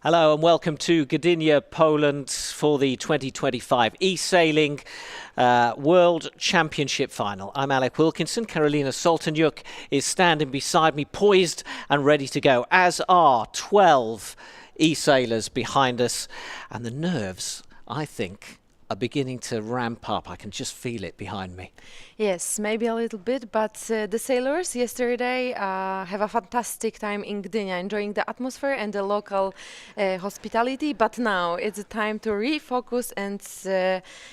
Hello and welcome to Gdynia, Poland for the 2025 eSailing World Championship Final. I'm Alec Wilkinson. Karolina Soltaniuk is standing beside me, poised and ready to go, as are 12 e-sailors behind us. And the nerves, I think, are beginning to ramp up. I can just feel it behind me. Yes, maybe a little bit, but the sailors yesterday have a fantastic time in Gdynia, enjoying the atmosphere and the local hospitality. But now it's time to refocus and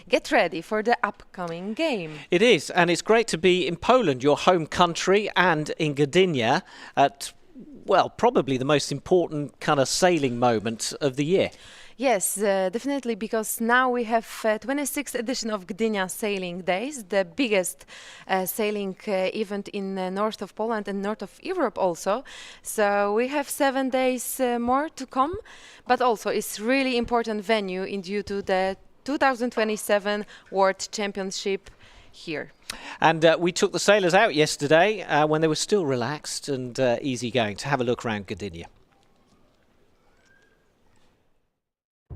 get ready for the upcoming game. It is, and it's great to be in Poland, your home country, and in Gdynia at, well, probably the most important kind of sailing moment of the year. Yes, definitely, because now we have 26th edition of Gdynia Sailing Days, the biggest sailing event in the north of Poland and north of Europe also. So we have 7 days more to come, but also it's really important venue in due to the 2027 World Championship here. And we took the sailors out yesterday when they were still relaxed and easygoing to have a look around Gdynia.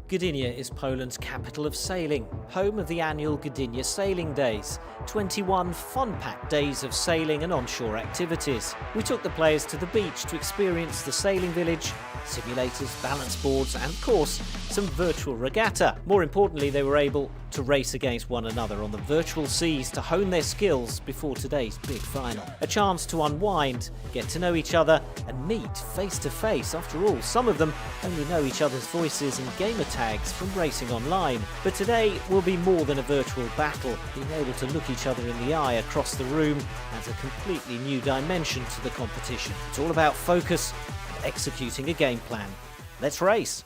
Gdynia is Poland's capital of sailing, home of the annual Gdynia Sailing Days, 21 fun-packed days of sailing and onshore activities. We took the players to the beach to experience the sailing village, simulators, balance boards and, of course, some virtual regatta. More importantly, they were able to race against one another on the virtual seas to hone their skills before today's big final. A chance to unwind, get to know each other and meet face to face. After all, some of them only know each other's voices and gamer tags from racing online. But today will be more than a virtual battle. Being able to look each other in the eye across the room adds a completely new dimension to the competition. It's all about focus and executing a game plan. Let's race.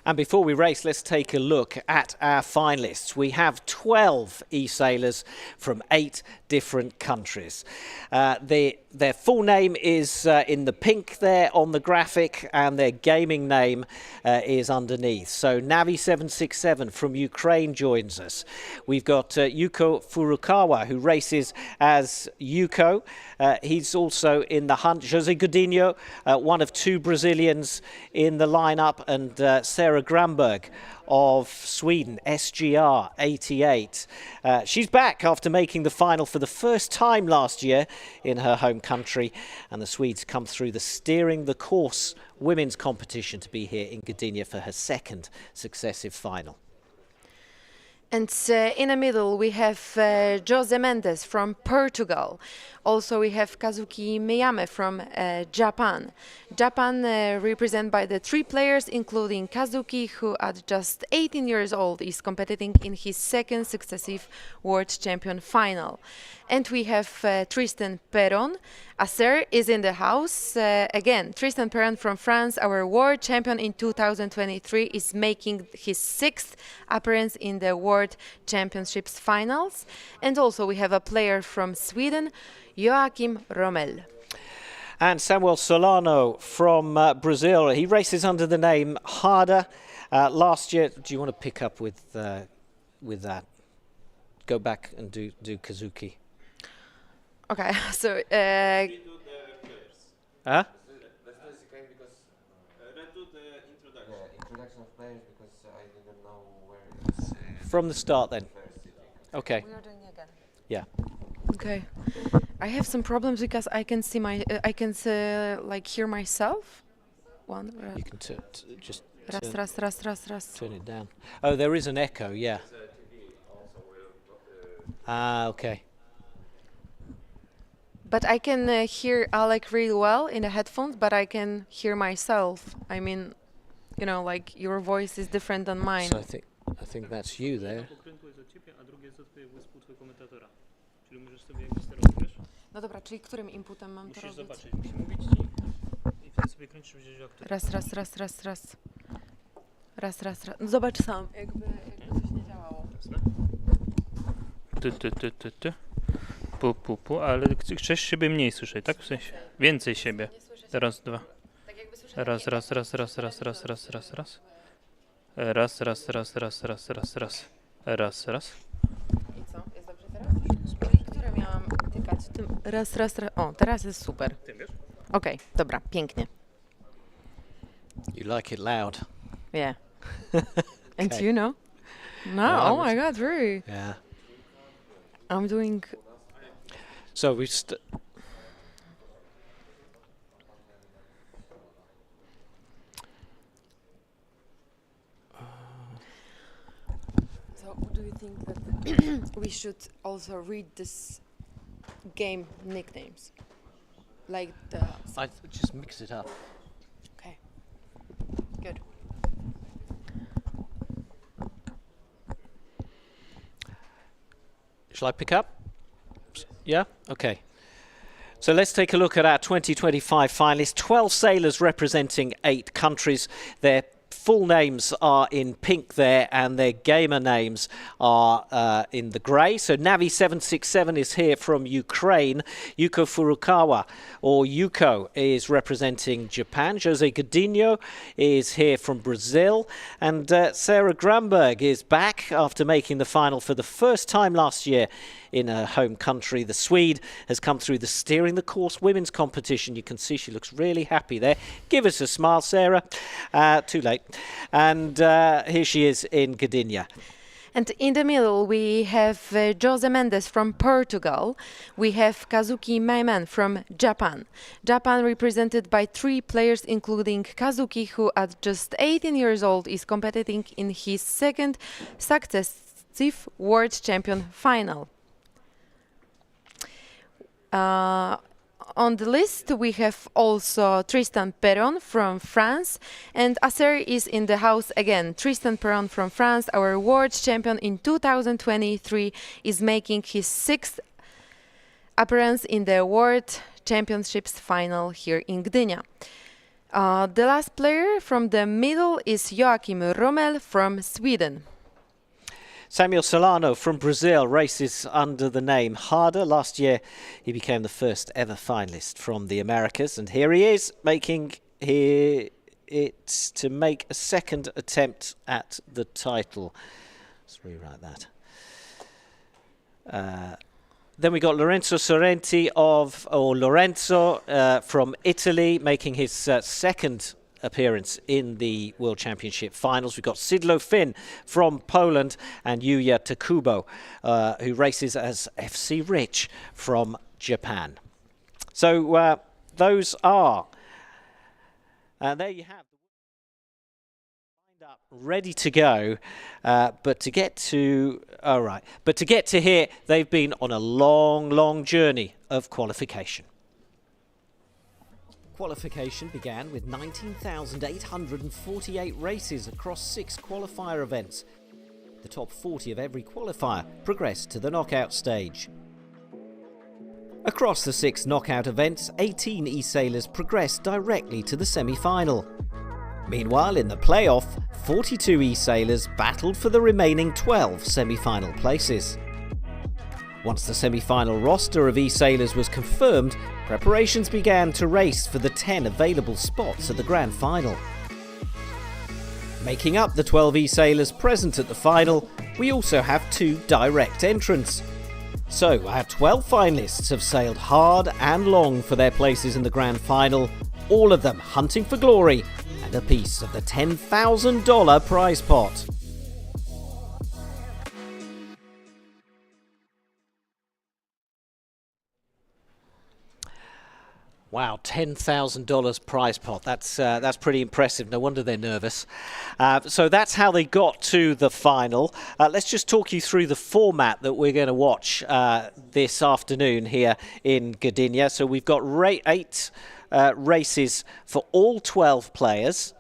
And before we race, let's take a look at our finalists. We have 12 e-sailors from 8 different countries. Their full name is in the pink there on the graphic, and their gaming name is underneath. So Navi767 from Ukraine joins us. We've got Yuko Furukawa, who races as Yuko. He's also in the hunt. Jose Godinho, one of 2 Brazilians in the lineup, and Sarah Gramberg of Sweden, SGR 88. She's back after making the final for the first time last year in her home country, and the Swedes come through the Steering the Course women's competition to be here in Gdynia for her second successive final. And in the middle we have Jose Mendes from Portugal. Also we have Kazuki Miyame from Japan. Japan represented by the 3 players, including Kazuki, who at just 18 years old is competing in his second successive World Champion final. And we have Tristan Perron. Acer is in the house. Again, Tristan Perron from France, our world champion in 2023, is making his 6th appearance in the World Championships finals. And also we have a player from Sweden, Joachim Rommel. And Samuel Solano from Brazil. He races under the name Harder. Last year, do you want to pick up with that? Go back and do Kazuki. Okay, so Huh? Let's do the introduction of players, because I didn't know where it's From the start then. Okay. we are doing it again. Yeah. Okay, I have some problems because I can see my, like hear myself. One. You can just Raz. turn it down. Oh, there is an echo, yeah. Ah, okay. But I can hear Alec really well in the headphones, but I can hear myself. I mean, you know, like your voice is different than mine. So I think that's you there. No dobra, czyli którym inputem mam to robić? Musisz zobaczyć, musi mówić ci I wtedy sobie kręcisz, gdzieś o który. Raz. Raz. No zobacz sam, jakby coś nie działało. Ty. Pu, ale chcesz siebie mniej słyszeć, tak? W sensie więcej siebie. Raz, dwa. Raz. Raz. Raz. I co? Jest dobrze teraz? I które miałam tykać? Tym raz. O, teraz jest super. Okej, dobra, pięknie. You like it loud. Yeah. And Okay. you know? No, I oh was- my god, really? Yeah. I'm doing... So we've So, do you think that we should also read this game nicknames? Like the... I just mix it up. Okay. Good. Shall I pick up? Yeah? Okay. So let's take a look at our 2025 finalists. 12 sailors representing 8 countries. Their full names are in pink there and their gamer names are in the grey. So Navi767 is here from Ukraine. Yuko Furukawa, or Yuko, is representing Japan. Jose Godinho is here from Brazil. And Sarah Gramberg is back after making the final for the first time last year in her home country. The Swede has come through the Steering the Course women's competition. You can see she looks really happy there. Give us a smile, Sarah. Too late. And here she is in Gdynia. And in the middle, we have Jose Mendes from Portugal. We have Kazuki Maiman from Japan. Japan represented by 3 players, including Kazuki, who at just 18 years old is competing in his second successive World Champion final. On the list, we have also Tristan Perron from France, and Acer is in the house again. Tristan Perron from France, our world champion in 2023, is making his 6th appearance in the World Championships final here in Gdynia. The last player from the middle is Joachim Rommel from Sweden. Samuel Solano from Brazil races under the name Harder. Last year, he became the first ever finalist from the Americas. And here he is, making it to make a second attempt at the title. Let's rewrite that. Then we got Lorenzo Sorrenti from Italy, making his second appearance in the World Championship finals. We've got Sidlo Finn from Poland and Yuya Takubo, who races as FC Rich from Japan. So those are, there you have, lined up, ready to go. But to get to here, they've been on a long journey of qualification. Qualification began with 19,848 races across 6 qualifier events. The top 40 of every qualifier progressed to the knockout stage. Across the 6 knockout events, 18 e-sailors progressed directly to the semi-final. Meanwhile, in the playoff, 42 e-sailors battled for the remaining 12 semi-final places. Once the semi-final roster of e-sailors was confirmed, preparations began to race for the 10 available spots at the grand final. Making up the 12 e-sailors present at the final, we also have 2 direct entrants. So our 12 finalists have sailed hard and long for their places in the grand final, all of them hunting for glory and a piece of the $10,000 prize pot. Wow, $10,000 prize pot. That's pretty impressive. No wonder they're nervous. So that's how they got to the final. Let's just talk you through the format that we're going to watch this afternoon here in Gdynia. So we've got 8 races for all 12 players.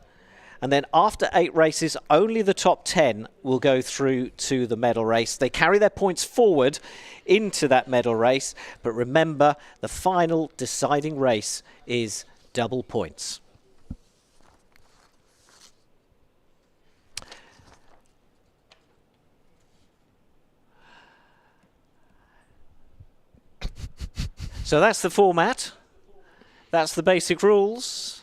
And then after 8 races, only the top 10 will go through to the medal race. They carry their points forward into that medal race. But remember, the final deciding race is double points. So that's the format. That's the basic rules.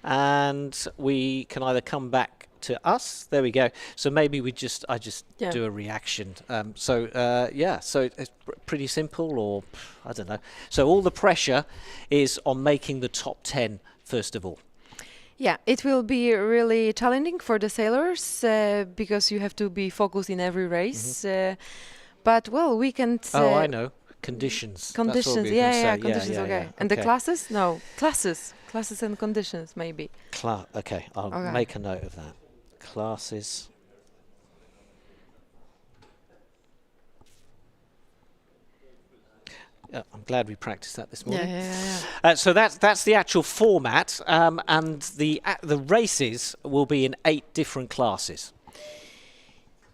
And we can either come back to us. There we go. So maybe I just do a reaction. So it's pretty simple, or I don't know. So all the pressure is on making the top 10 first of all. Yeah, it will be really challenging for the sailors because you have to be focused in every race. But well, we can. I know. Conditions. Conditions, conditions, okay. And the classes? No, classes and conditions, maybe. Okay, I'll make a note of that. Classes. I'm glad we practiced that this morning. So that's the actual format, and the races will be in 8 different classes.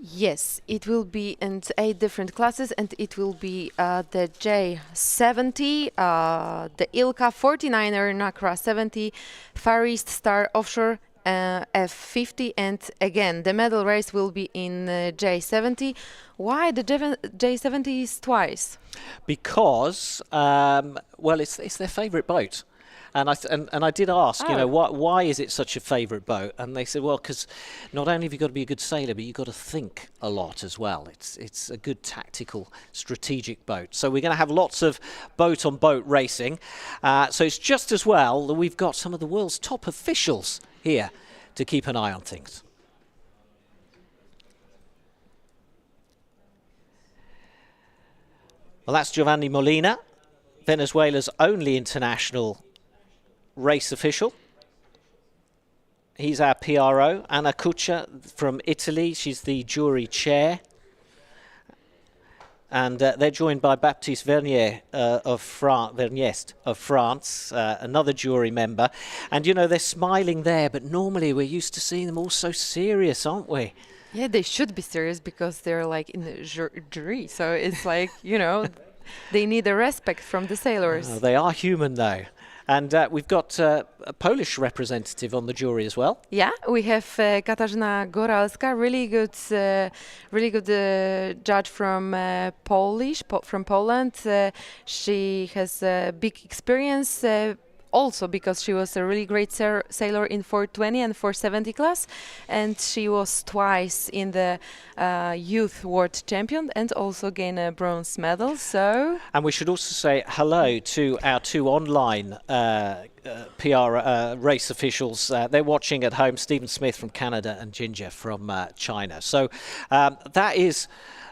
Yes, it will be in 8 different classes, and it will be the J70, the Ilka 49er, Nakra 70, Far East Star Offshore F50, and again the medal race will be in J70. Why the J70 is twice? Because it's their favourite boat. And I did ask, why is it such a favourite boat? And they said, well, because not only have you got to be a good sailor, but you've got to think a lot as well. It's a good tactical, strategic boat. So we're going to have lots of boat-on-boat racing. So it's just as well that we've got some of the world's top officials here to keep an eye on things. Well, that's Giovanni Molina, Venezuela's only international race official. He's our PRO. Anna Kucha from Italy, she's the jury chair. And they're joined by Baptiste Vernier of France, another jury member. And, they're smiling there, but normally we're used to seeing them all so serious, aren't we? Yeah, they should be serious because they're like in the jury. So it's like, they need a respect from the sailors. They are human, though. And we've got a Polish representative on the jury as well. Yeah, we have Katarzyna Goralska, really good judge from from Poland. She has a big experience. Also because she was a really great sailor in 420 and 470 class, and she was twice in the youth world champion and also gained a bronze medal. And we should also say hello to our 2 online PR race officials. They're watching at home, Stephen Smith from Canada and Ginger from China. So that is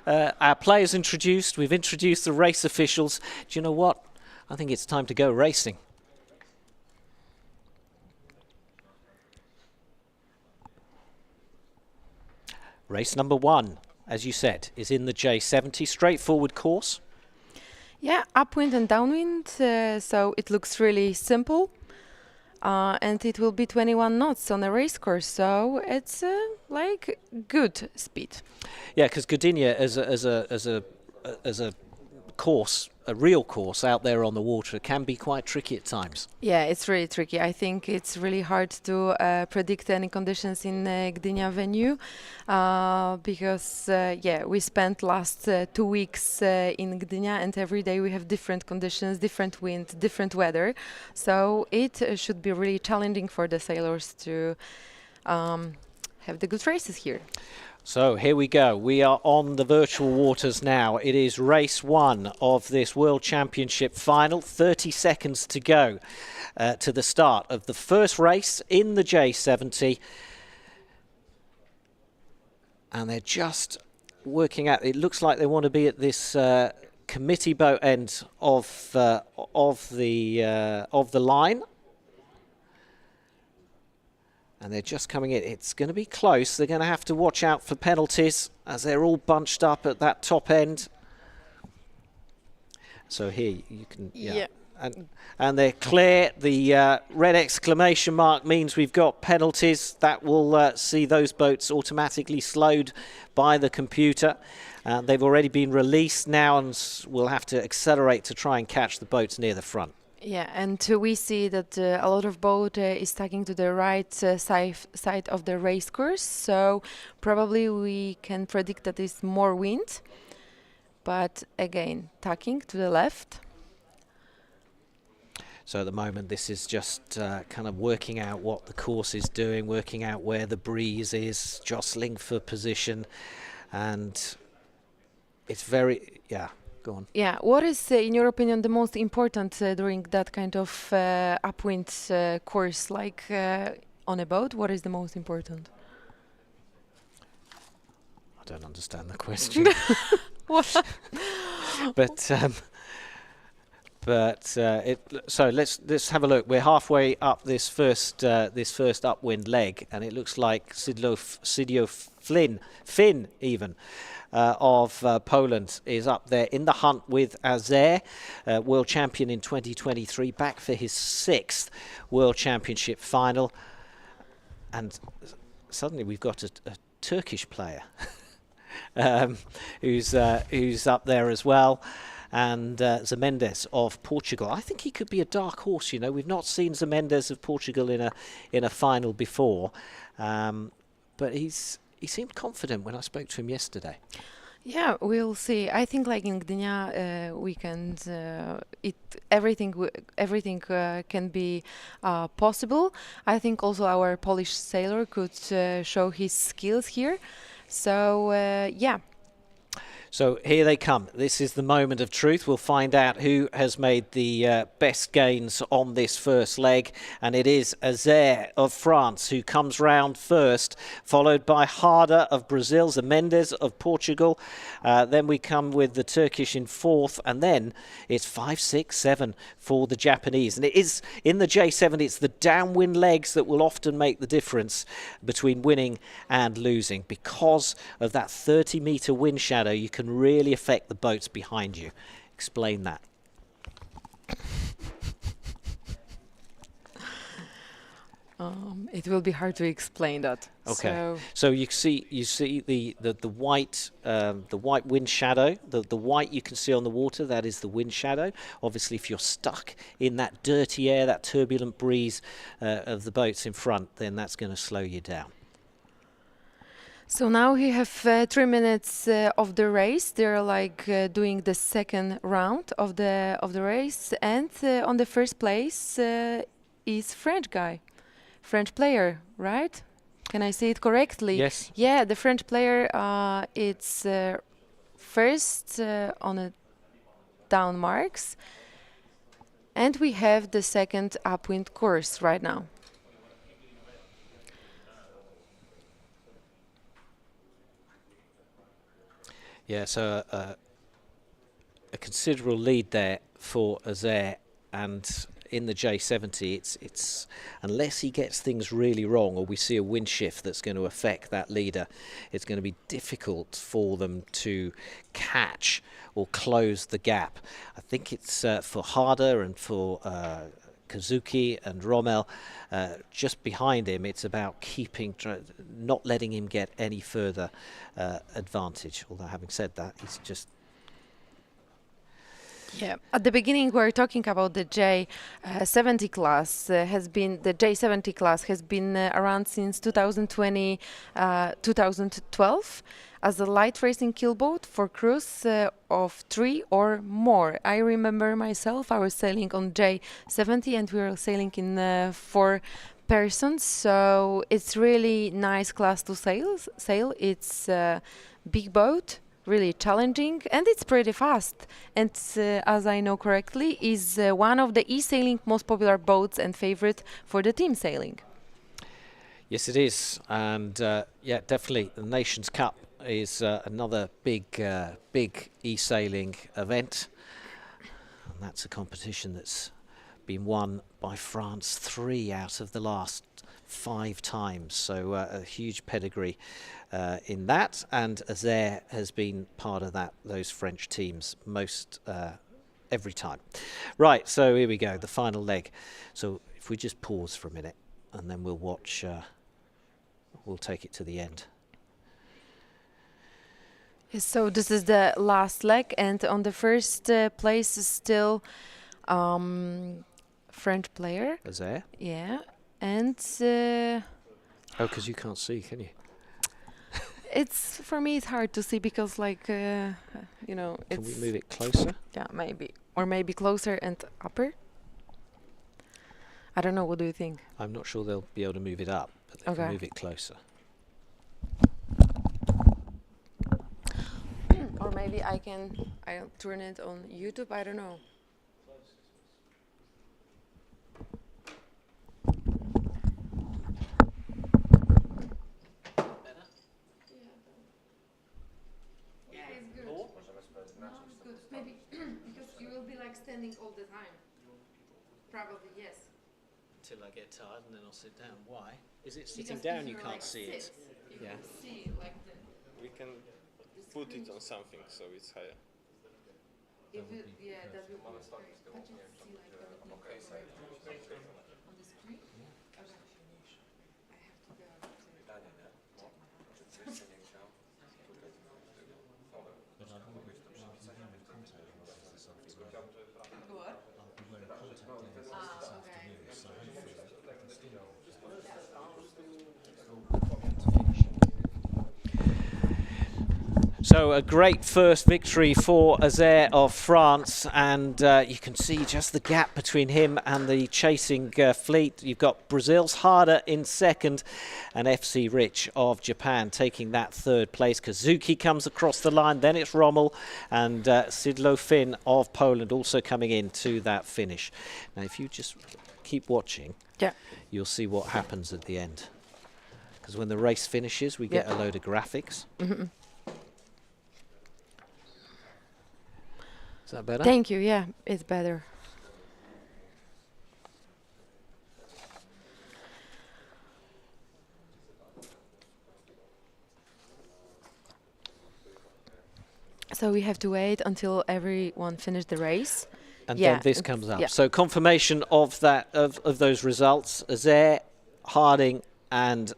our players introduced. We've introduced the race officials. Do you know what? I think it's time to go racing. Race number 1, as you said, is in the J70, straightforward course. Yeah, upwind and downwind, so it looks really simple. And it will be 21 knots on a race course, so it's like good speed. Yeah, because Gdynia as a course, a real course out there on the water, can be quite tricky at times. Yeah, it's really tricky. I think it's really hard to predict any conditions in Gdynia venue because we spent last 2 weeks in Gdynia, and every day we have different conditions, different wind, different weather. So it should be really challenging for the sailors to have the good races here. So here we go. We are on the virtual waters now. It is race 1 of this World Championship final. 30 seconds to go to the start of the first race in the J70. And they're just working out. It looks like they want to be at this committee boat end of the line. And they're just coming in. It's going to be close. They're going to have to watch out for penalties as they're all bunched up at that top end. So here you can, and they're clear. The red exclamation mark means we've got penalties. That will see those boats automatically slowed by the computer. They've already been released now, and we'll have to accelerate to try and catch the boats near the front. Yeah, and we see that a lot of boat is tagging to the right side of the race course, so probably we can predict that it's more wind. But again, tacking to the left. So at the moment, this is just kind of working out what the course is doing, working out where the breeze is, jostling for position, and it's very, yeah, go on. Yeah, what is, in your opinion, the most important during that kind of upwind course, like on a boat? What is the most important? I don't understand the question. But so let's have a look. We're halfway up this first upwind leg, and it looks like Sidio Finn even of Poland is up there in the hunt with Azer, world champion in 2023, back for his 6th world championship final, and suddenly we've got a Turkish player who's up there as well. And Zemendes of Portugal. I think he could be a dark horse. You know, we've not seen Zemendes of Portugal in a final before, but he seemed confident when I spoke to him yesterday. Yeah, we'll see. I think like in Gdynia weekend, everything can be possible. I think also our Polish sailor could show his skills here. So yeah. So here they come. This is the moment of truth. We'll find out who has made the best gains on this first leg. And it is Azer of France who comes round first, followed by Harder of Brazil, Zemendes of Portugal. Then we come with the Turkish in 4th. And then it's 5, 6, 7 for the Japanese. And it is in the J70, it's the downwind legs that will often make the difference between winning and losing. Because of that 30-meter wind shadow, you can really affect the boats behind you. Explain that. It will be hard to explain that. Okay. So you see the white wind shadow. The white you can see on the water, that is the wind shadow. Obviously, if you're stuck in that dirty air, that turbulent breeze of the boats in front, then that's going to slow you down. So now we have 3 minutes of the race. They're like doing the second round of the race, and on the first place is French player, right? Can I say it correctly? Yes. Yeah, the French player. It's first on a down marks, and we have the second upwind course right now. Yeah, so a considerable lead there for Azer, and in the J70, it's unless he gets things really wrong or we see a wind shift that's going to affect that leader, it's going to be difficult for them to catch or close the gap. I think it's for Harder and for Kazuki and Rommel just behind him. It's about not letting him get any further advantage. Although having said that, he's just... Yeah, at the beginning we were talking about the J70 class. The J70 class has been around since 2020, 2012 as a light racing keelboat for crews of 3 or more. I remember myself, I was sailing on J70 and we were sailing in 4 persons, so it's really nice class to sail. It's a big boat, really challenging, and it's pretty fast. And as I know correctly, is one of the eSailing most popular boats and favorite for the team sailing. Yes, it is, and yeah, definitely the Nations Cup is another big eSailing event, and that's a competition that's been won by France 3 out of the last 5 times, so a huge pedigree in that, and Azer has been part of those French teams every time. Right, so here we go, the final leg. So if we just pause for a minute and then we'll watch, we'll take it to the end. So this is the last leg, and on the first place is still French player. Azair? Yeah, and Oh, because you can't see, can you? it's for me it's hard to see because like you know Can it's we move it closer? yeah maybe or maybe closer and upper. I don't know. What do you think? I'm not sure they'll be able to move it up, but they Okay. can move it closer. Or maybe I'll turn it on YouTube. I don't know. Yeah, it's good. No, it's good. Maybe because you will be like standing all the time. Probably yes. Until I get tired and then I'll sit down. Why? Is it sitting down you can't see it? You Yeah. can see like the. We can put it on something so it's higher. If it, yeah, that will be great. But you see like the on the screen. Okay. I have to go. What? So a great first victory for Azair of France, and you can see just the gap between him and the chasing fleet. You've got Brazil's Harder in second, and FC Rich of Japan taking that third place. Kazuki comes across the line, then it's Rommel, and Sidlo Finn of Poland also coming in to that finish. Now if you just keep watching, Yeah. you'll see what happens at the end. Because when the race finishes, we get a load of graphics. Is that better? Thank you. Yeah, it's better. So we have to wait until everyone finished the race. And Yeah, then this it's- comes up. yeah. So confirmation of that of those results. Azair, Harding and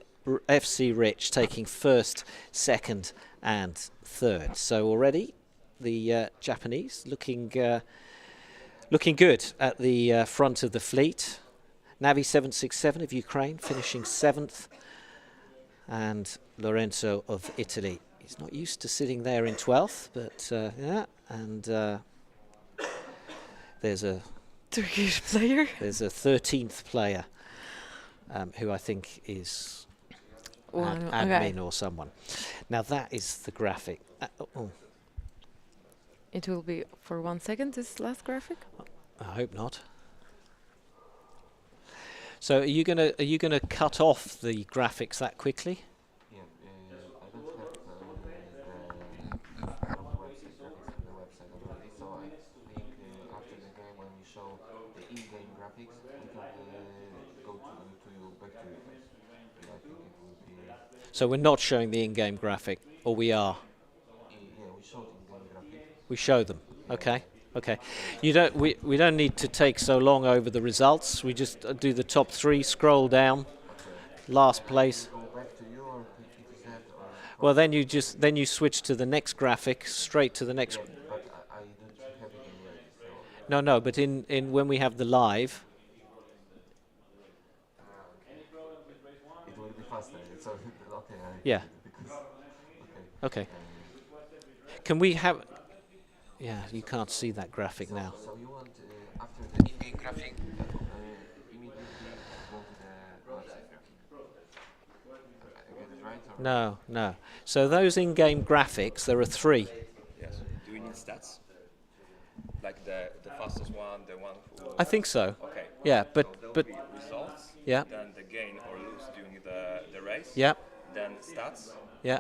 FC Rich taking first, second and third. So already the Japanese looking good at the front of the fleet. Navi 767 of Ukraine finishing 7th, and Lorenzo of Italy. He's not used to sitting there in 12th, but yeah, and there's a Turkish player. There's a 13th player who I think is admin or someone. Now that is the graphic. Oh, It will be for 1 second. This last graphic. I hope not. So are you gonna cut off the graphics that quickly? Yeah, I don't have the graphics on the website already, so I think after the game when we show the in-game graphics, we can go to you back to you guys. And I think it will be. So we're not showing the in-game graphic, or we are? Yeah, we showed in-game graphics. We show them. Okay. Okay. You don't. We don't need to take so long over the results. We just do the top 3. Scroll down. Last place. Go back to you or TTZ or. Well, then you switch to the next graphic, straight to the next. But I don't have it already. So. No. But in when we have the live. It will be faster. It's okay. Yeah. Because, Okay. Can we have? Yeah, you can't see that graphic now. So you want after the in-game graphic immediately go to the website graphic. I get it right? Or No. So those in-game graphics, there are 3. Yes. Do we need stats? Like the fastest one, the one who. I think so. Okay. Yeah, So but there'll be results. yeah, Then the gain or lose during the race. yeah, Then stats. yeah.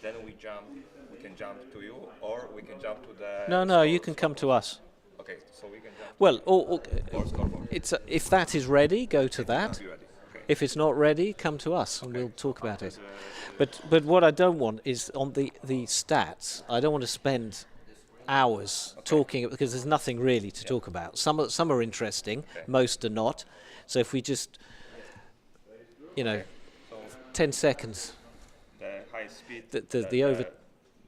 Then we can jump to you, or we can jump to the. No, you can come to us. Okay, so we can jump. Well, Or scoreboard. it's if that is ready, go to that. Be ready. Okay. If it's not ready, come to us and we'll talk about it. But what I don't want is on the stats. I don't want to spend hours talking because there's nothing really to talk about. Some are interesting, most are not. So if we just, 10 seconds. The high speed. The over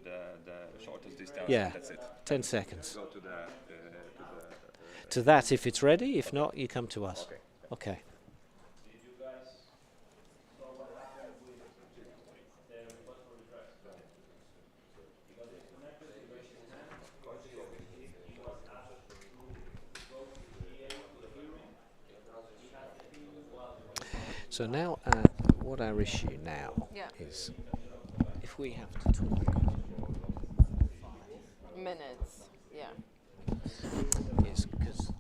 The shortest distance. Yeah. That's it. 10 seconds. Go to the to that if it's ready. If not, you come to us. Okay. So now, what our issue now is, if we have to talk, Minutes. Yeah. is because.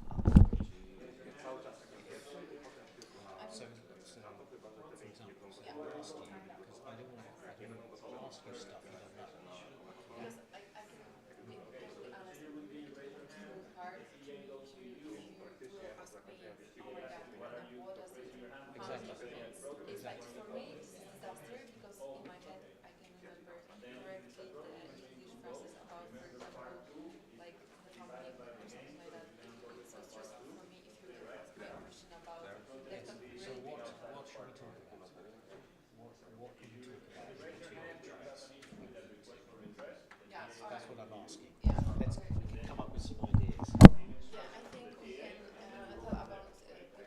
So, for example, so I'll ask you, because I don't want to ask you stuff you don't know. Because I can be totally honest, it would be too hard to me to ask me, oh my god, what does it Exactly. It's like for me it's a disaster because in my head I can remember correctly the English phrases about, for example, like the family or something like that. It's so stressful for me if you ask me a question about that. So what should we talk about? What can we talk about in between the tracks? Yeah, That's what I'm asking. yeah. Let's come up with some ideas. Yeah, I think we can talk about people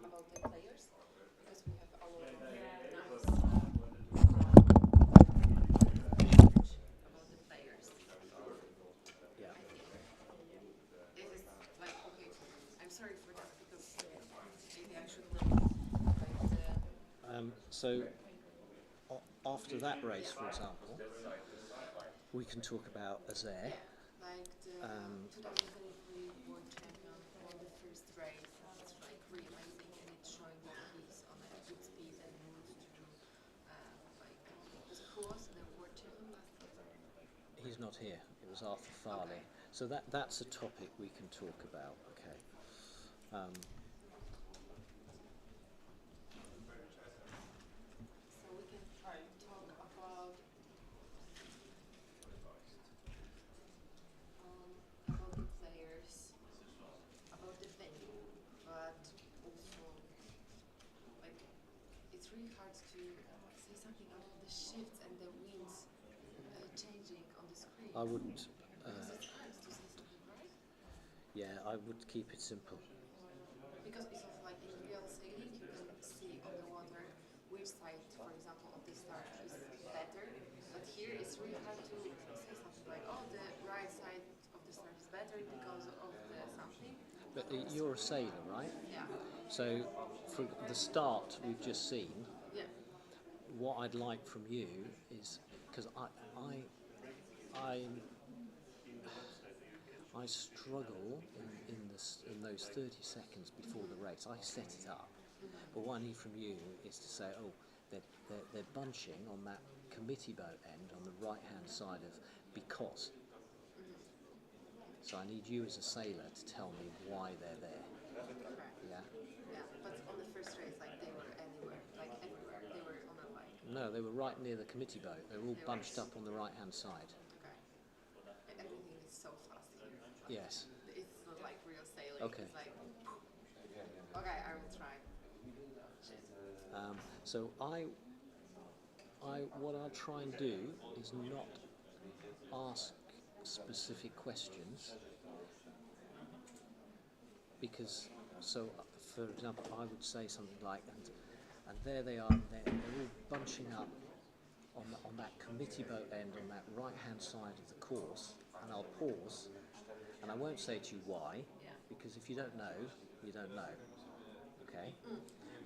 about the players because we have a lot of nice about the players. Yeah. I think it is like okay. I'm sorry for that because maybe I should know. So after that race, for example, we can talk about Azer. Like the 2023 world champion won the first race. It's like really amazing, and it's showing that he's on a good speed and moves to like who was the world champion last year? He's not here. It was Arthur Farley. So that's a topic we can talk about. Okay. So we can talk about the players, about the venue, but also like it's really hard to say something about the shifts and the winds changing on the screen. I wouldn't. Because it's hard to say something, right? Yeah, I would keep it simple. Because it's also like in real sailing, you can see on the water which side, for example, of the start is better. But here it's really hard to say something like, oh, the right side of the start is better because of the something. But you're a sailor, right? Yeah. So for the start we've just seen, Yeah. what I'd like from you is, because I struggle in those 30 seconds before the race. I set it up, but what I need from you is to say, oh, they're bunching on that committee boat end on the right-hand side of because. So I need you as a sailor to tell me why they're there. Yeah. Yeah. But on the first race, like they were anywhere, like everywhere. They were on a like. No, they were right near the committee boat. They were all bunched up on the right-hand side. Okay. Everything is so fast here. Yes. It's not like real sailing. Okay. It's like. Okay, I will try. So what I'll try and do is not ask specific questions, because, so for example, I would say something like, and there they are, they're all bunching up on that committee boat end on that right-hand side of the course, and I'll pause, and I won't say to you why, because if you don't know, you don't know, okay?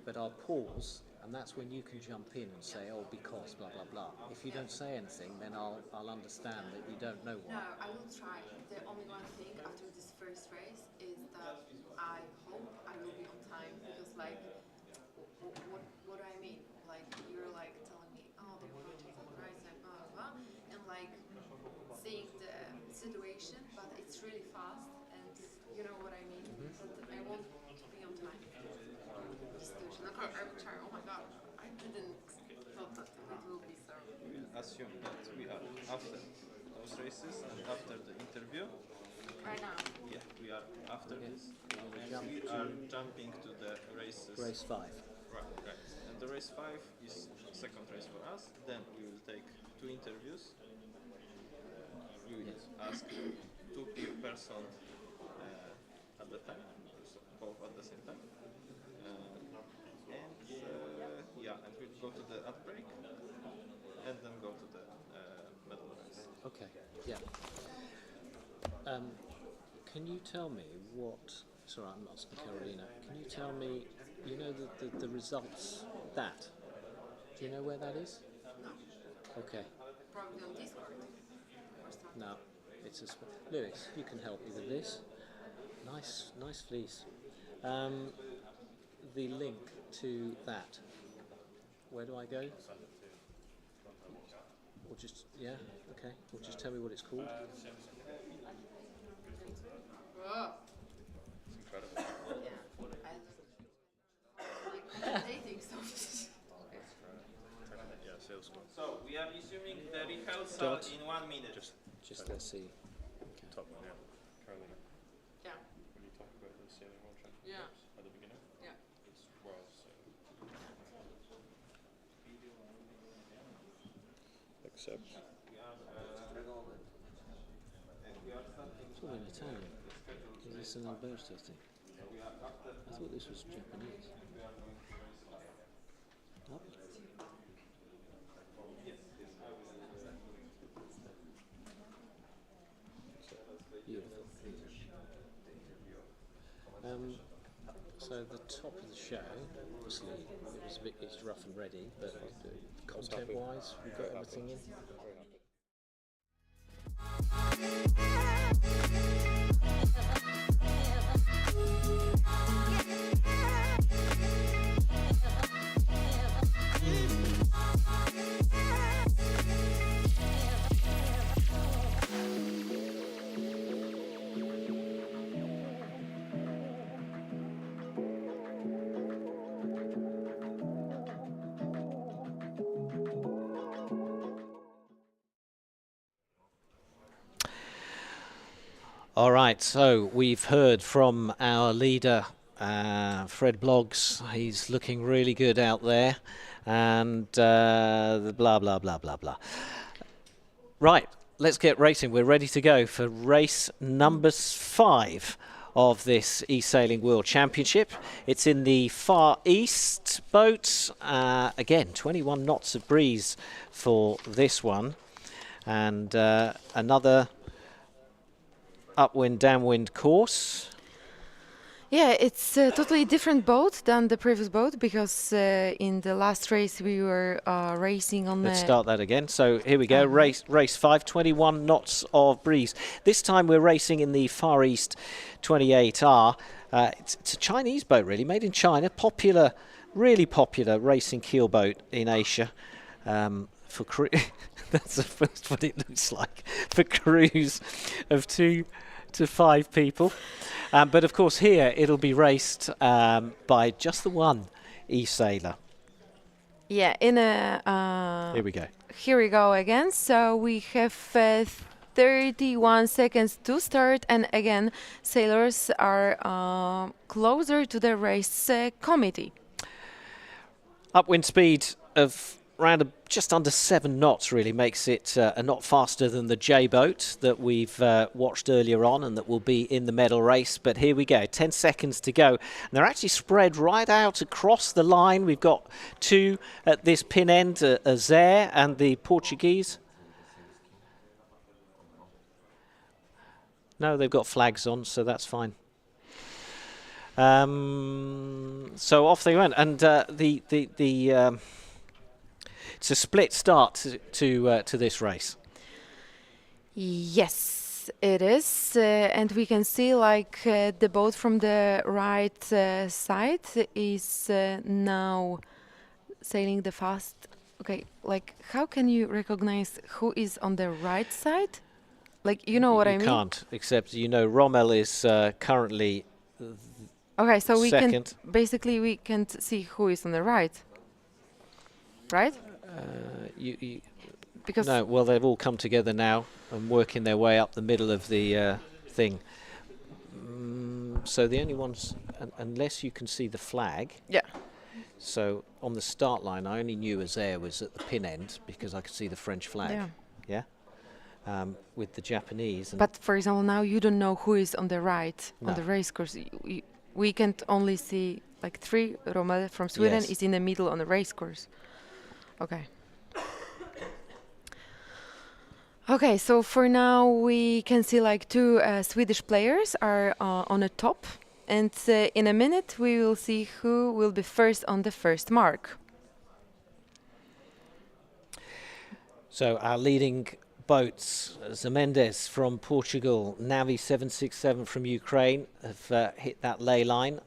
But I'll pause, and that's when you can jump in and say, oh, because, blah, blah, blah. If you don't say anything, then I'll understand that you don't know why. No, I will try. The only one thing after this first race is that I hope I will be on time, because like, what do I mean? Like, you're like telling me, oh, the water is on the right side, blah, blah, blah, and like, seeing the situation, but it's really fast, and you know what I mean? But I want to be on time. Okay, I will try. Oh my god, I didn't thought that it will be so. Assume that we are after those races and after the interview. Right now. Yeah, we are after this. And jump we to are jumping to the races. Race 5. Right. And the race 5 is second race for us. Then we will take 2 interviews. We will ask 2 person the time, both at the same time. Yeah, and we'll go to the ad break, and then go to the medal race. Okay. Yeah. Can you tell me what? Sorry, I'm asking Carolina. Can you tell me? You know the results. That. Do you know where that is? No. Okay. Probably on Discord. No, it's a. Lewis, you can help me with this. Nice fleece. The link to that. Where do I go? Or just okay. Or just tell me what it's called. So we are resuming the rehearsal in 1 minute. Just let's see. Top one, yeah. Carolina, Yeah. when you talk about the sailing world championships Yeah. at the beginning, Yeah. it's world sailing. Except It's all in Italian. It's an Alberto thing. I thought this was Japanese. Up. Beautiful. So the top of the show, obviously, it was a bit it's rough and ready, but content-wise, we've got everything in. All right, so we've heard from our leader, Fred Bloggs. He's looking really good out there, and the blah, blah, blah, blah, blah. Right, let's get racing. We're ready to go for race number 5 of this eSailing World Championship. It's in the Far East boat. Again, 21 knots of breeze for this one, and another upwind, downwind course. Yeah, it's a totally different boat than the previous boat because in the last race we were racing on Let's start that again. So here we go, race 5, 21 knots of breeze. This time we're racing in the Far East 28R. It's a Chinese boat really, made in China. Popular, really popular racing keel boat in Asia. For that's the first what it looks like, for crews of 2 to 5 people. But of course here it'll be raced by just the one eSailer. Yeah, in a Here we go. Here we go again. So we have 31 seconds to start, and again sailors are closer to the race committee. Upwind speed of around just under 7 knots really makes it a knot faster than the J boat that we've watched earlier on and that will be in the medal race. But here we go, 10 seconds to go. And they're actually spread right out across the line. We've got 2 at this pin end, Azair and the Portuguese. No, they've got flags on, so that's fine. So off they went, and it's a split start to this race. Yes, it is, and we can see like the boat from the right side is now sailing the fast. Okay, like how can you recognize who is on the right side? Like you know what I mean? You can't, except you know Rommel is currently okay, so we second. can basically we can't see who is on the right, right? Because no, well they've all come together now and working their way up the middle of the thing. So the only ones, unless you can see the flag. Yeah. So on the start line, I only knew Azair was at the pin end because I could see the French flag. Yeah. Yeah. with the Japanese. And But for example, now you don't know who is on the right on No. the race course. We can only see like three. Rommel from Sweden Yes. is in the middle on the race course. Okay. Okay, so for now we can see like two Swedish players are on the top, and in a minute we will see who will be first on the first mark. so our leading boats, Zemendes from Portugal, Navi 767 from Ukraine, have hit that ley line.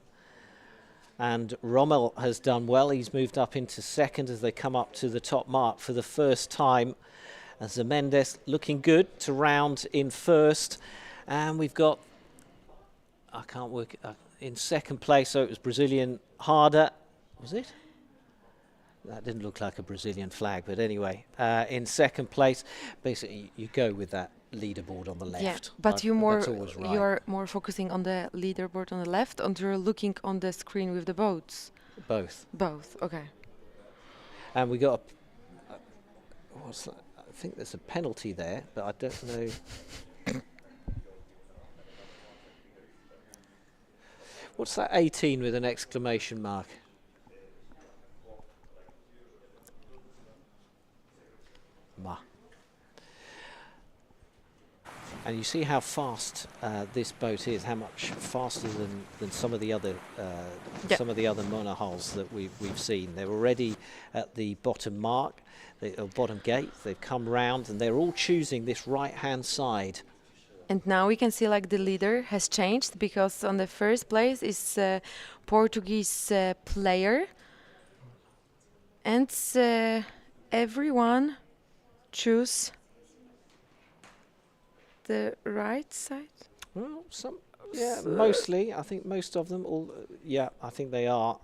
And Rommel has done well. He's moved up into second as they come up to the top mark for the first time. And Zemendes looking good to round in first. And we've got, I can't work, in second place, so it was Brazilian Harder. Was it? That didn't look like a Brazilian flag, but anyway, in second place, basically you go with that leaderboard on the left. Yeah, but That's always right. you're more focusing on the leaderboard on the left, or you're looking on the screen with the boats. Both. Both. Okay. And we got what's that? I think there's a penalty there, but I don't know. What's that 18 with an exclamation mark? Ma. And you see how fast this boat is, how much faster than some of the other monohulls that we've seen. They're already at the bottom mark, bottom gate. They've come round and they're all choosing this right-hand side. And now we can see like the leader has changed, because on the first place is Portuguese player, and everyone choose the right side. Well, mostly. I think most of them. I think they are.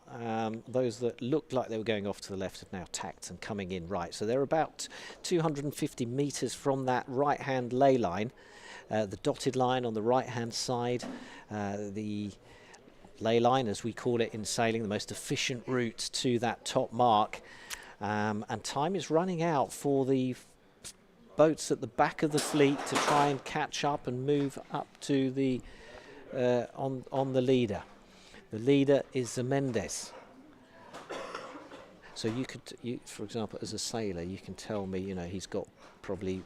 Those that looked like they were going off to the left have now tacked and coming in right. So they're about 250 meters from that right-hand ley line, the dotted line on the right-hand side, the ley line, as we call it in sailing, the most efficient route to that top mark. And time is running out for the boats at the back of the fleet to try and catch up and move up to the on the leader. The leader is Zemendes. So for example, as a sailor, you can tell me, he's got probably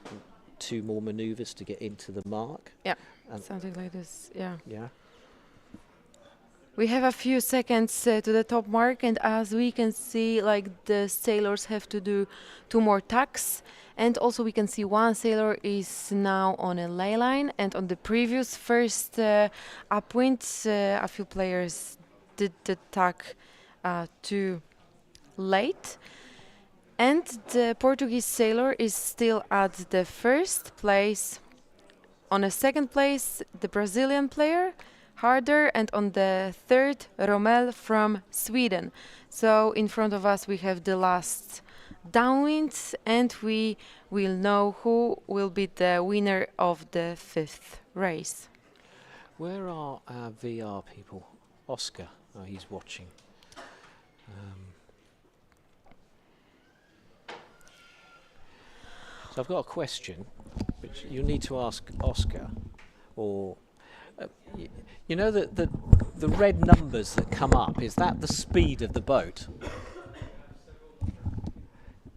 2 more manoeuvres to get into the mark. Yeah, something like this. Yeah. Yeah. We have a few seconds to the top mark, and as we can see, like the sailors have to do 2 more tacks, and also we can see one sailor is now on a ley line, and on the previous first upwind, a few players did the tack too late, and the Portuguese sailor is still at the first place. On a second place, the Brazilian player, Harder, and on the third, Rommel from Sweden. So in front of us we have the last downwind, and we will know who will be the winner of the 5th race. Where are our VR people? Oscar. Oh, he's watching. So I've got a question, which you need to ask Oscar, or you know that the red numbers that come up, is that the speed of the boat?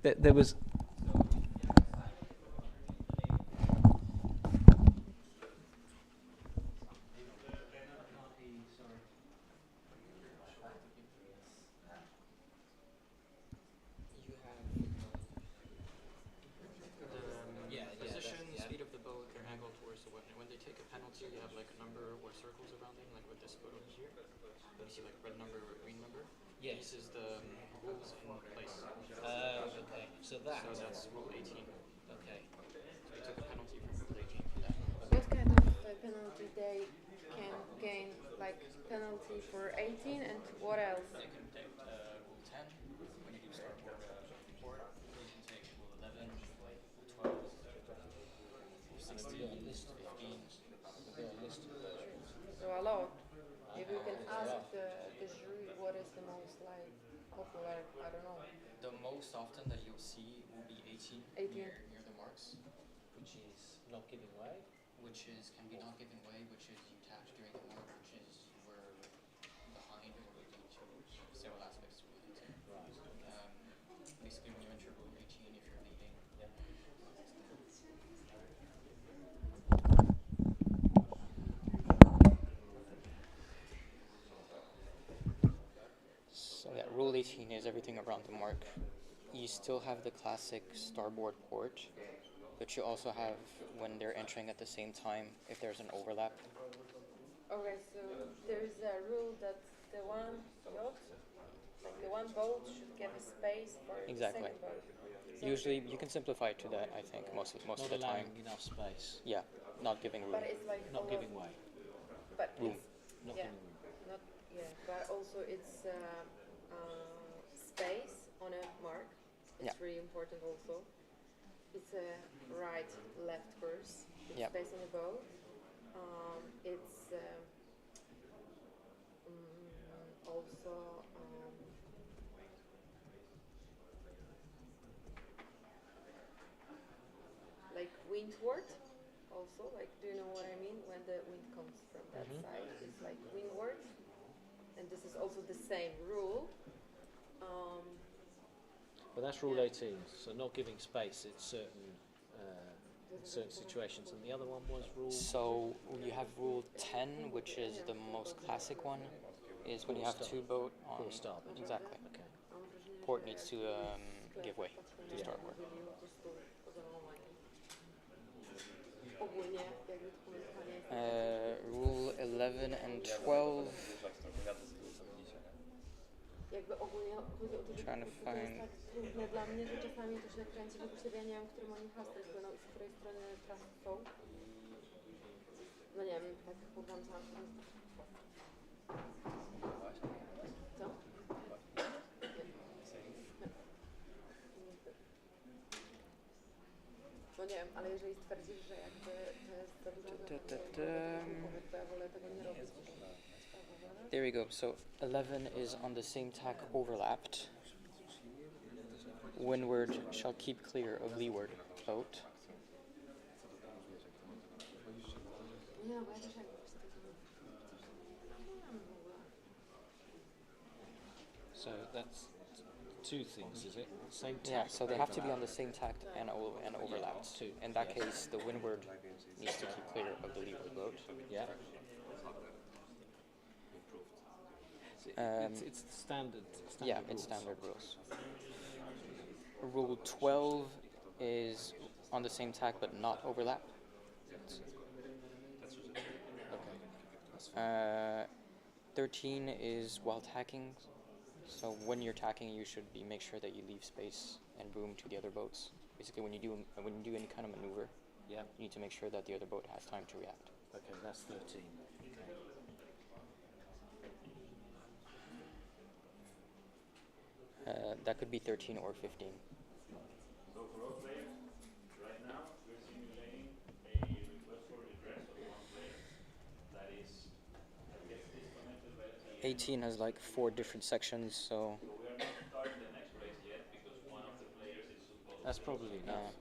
There was. Position, speed of the boat, their angle towards the weapon. When they take a penalty, you have like a number or circles around them, like with this boat over here. You see like red number, green number. Yes. This is the rules in place. Okay. So that's rule 18. Okay. So you took a penalty from rule 18 for that. What kind of penalty they can gain? Like penalty for 18, and what else? They can take rule 10 when you do starboard report. You can take rule 11, rule 12, rule 16, 15. So a lot. If you can ask the jury what is the most like popular, I don't know. The most often that you'll see will be 18, 18. near the marks, which is Not giving way. which is can be not giving way, which is you tap during the mark, which is you were behind or due to several aspects related to. Right. Basically, when you enter rule 18, if you're leading, so yeah, rule 18 is everything around the mark. You still have the classic starboard port, but you also have when they're entering at the same time if there's an overlap. Okay, so there's a rule that the one yacht, like the one boat, should give a space for Exactly. the second boat. So Usually, you can simplify it to that. I think most of Not the time. allowing enough space. Yeah, not giving room. but it's like Not all giving of- way. But Room. it's Not yeah, giving room. not yeah, but also it's space on a mark. It's Yeah. really important also. It's a right left course. It's Yeah. space on a boat. It's also like windward. Also, like, do you know what I mean? When the wind comes from that side, it's like windward, and this is also the same rule. But that's rule Yeah. 18. So not giving space. It's certain situations. And the other one was rule. So you have rule 10, which is the most classic one, is when you have two boat on Port starboard. Exactly. Okay. Port needs to give way to starboard. Ogólnie, jakby to powiedzieć, Rule 11 and 12. jakby ogólnie chodzi o to, że Trying to to jest find- tak trudne dla mnie, że czasami to się kręci wokół siebie, ja nie wiem, którym oni hasłem płyną i z której strony trasy są. No nie wiem, tak poglądam. Co? No nie wiem, ale jeżeli stwierdzisz, że jakby to jest za dużo, to ja wolę tego nie robić. There we go. So 11 is on the same tack overlapped. Windward shall keep clear of leeward boat. Nie no, bo ja też jakby So that's two things, is it? Same tack. Yeah, so they have to be on the same tack and overlapped. Two. In that case, the windward needs to keep clear of the leeward boat. Yeah. It's standard. Yeah, rules. it's standard rules. Rule 12 is on the same tack but not overlap. Okay. That's fine. 13 is while tacking. So when you're tacking, you should make sure that you leave space and room to the other boats. Basically, when you do any kind of maneuver, Yeah. you need to make sure that the other boat has time to react. Okay, that's 13. That could be 13 or 15. So for all players, right now we're simulating a request for redress of one player that gets disconnected by the 18 has like 4 different sections, so So we are not starting the next race yet because one of the players is supposed That's probably enough.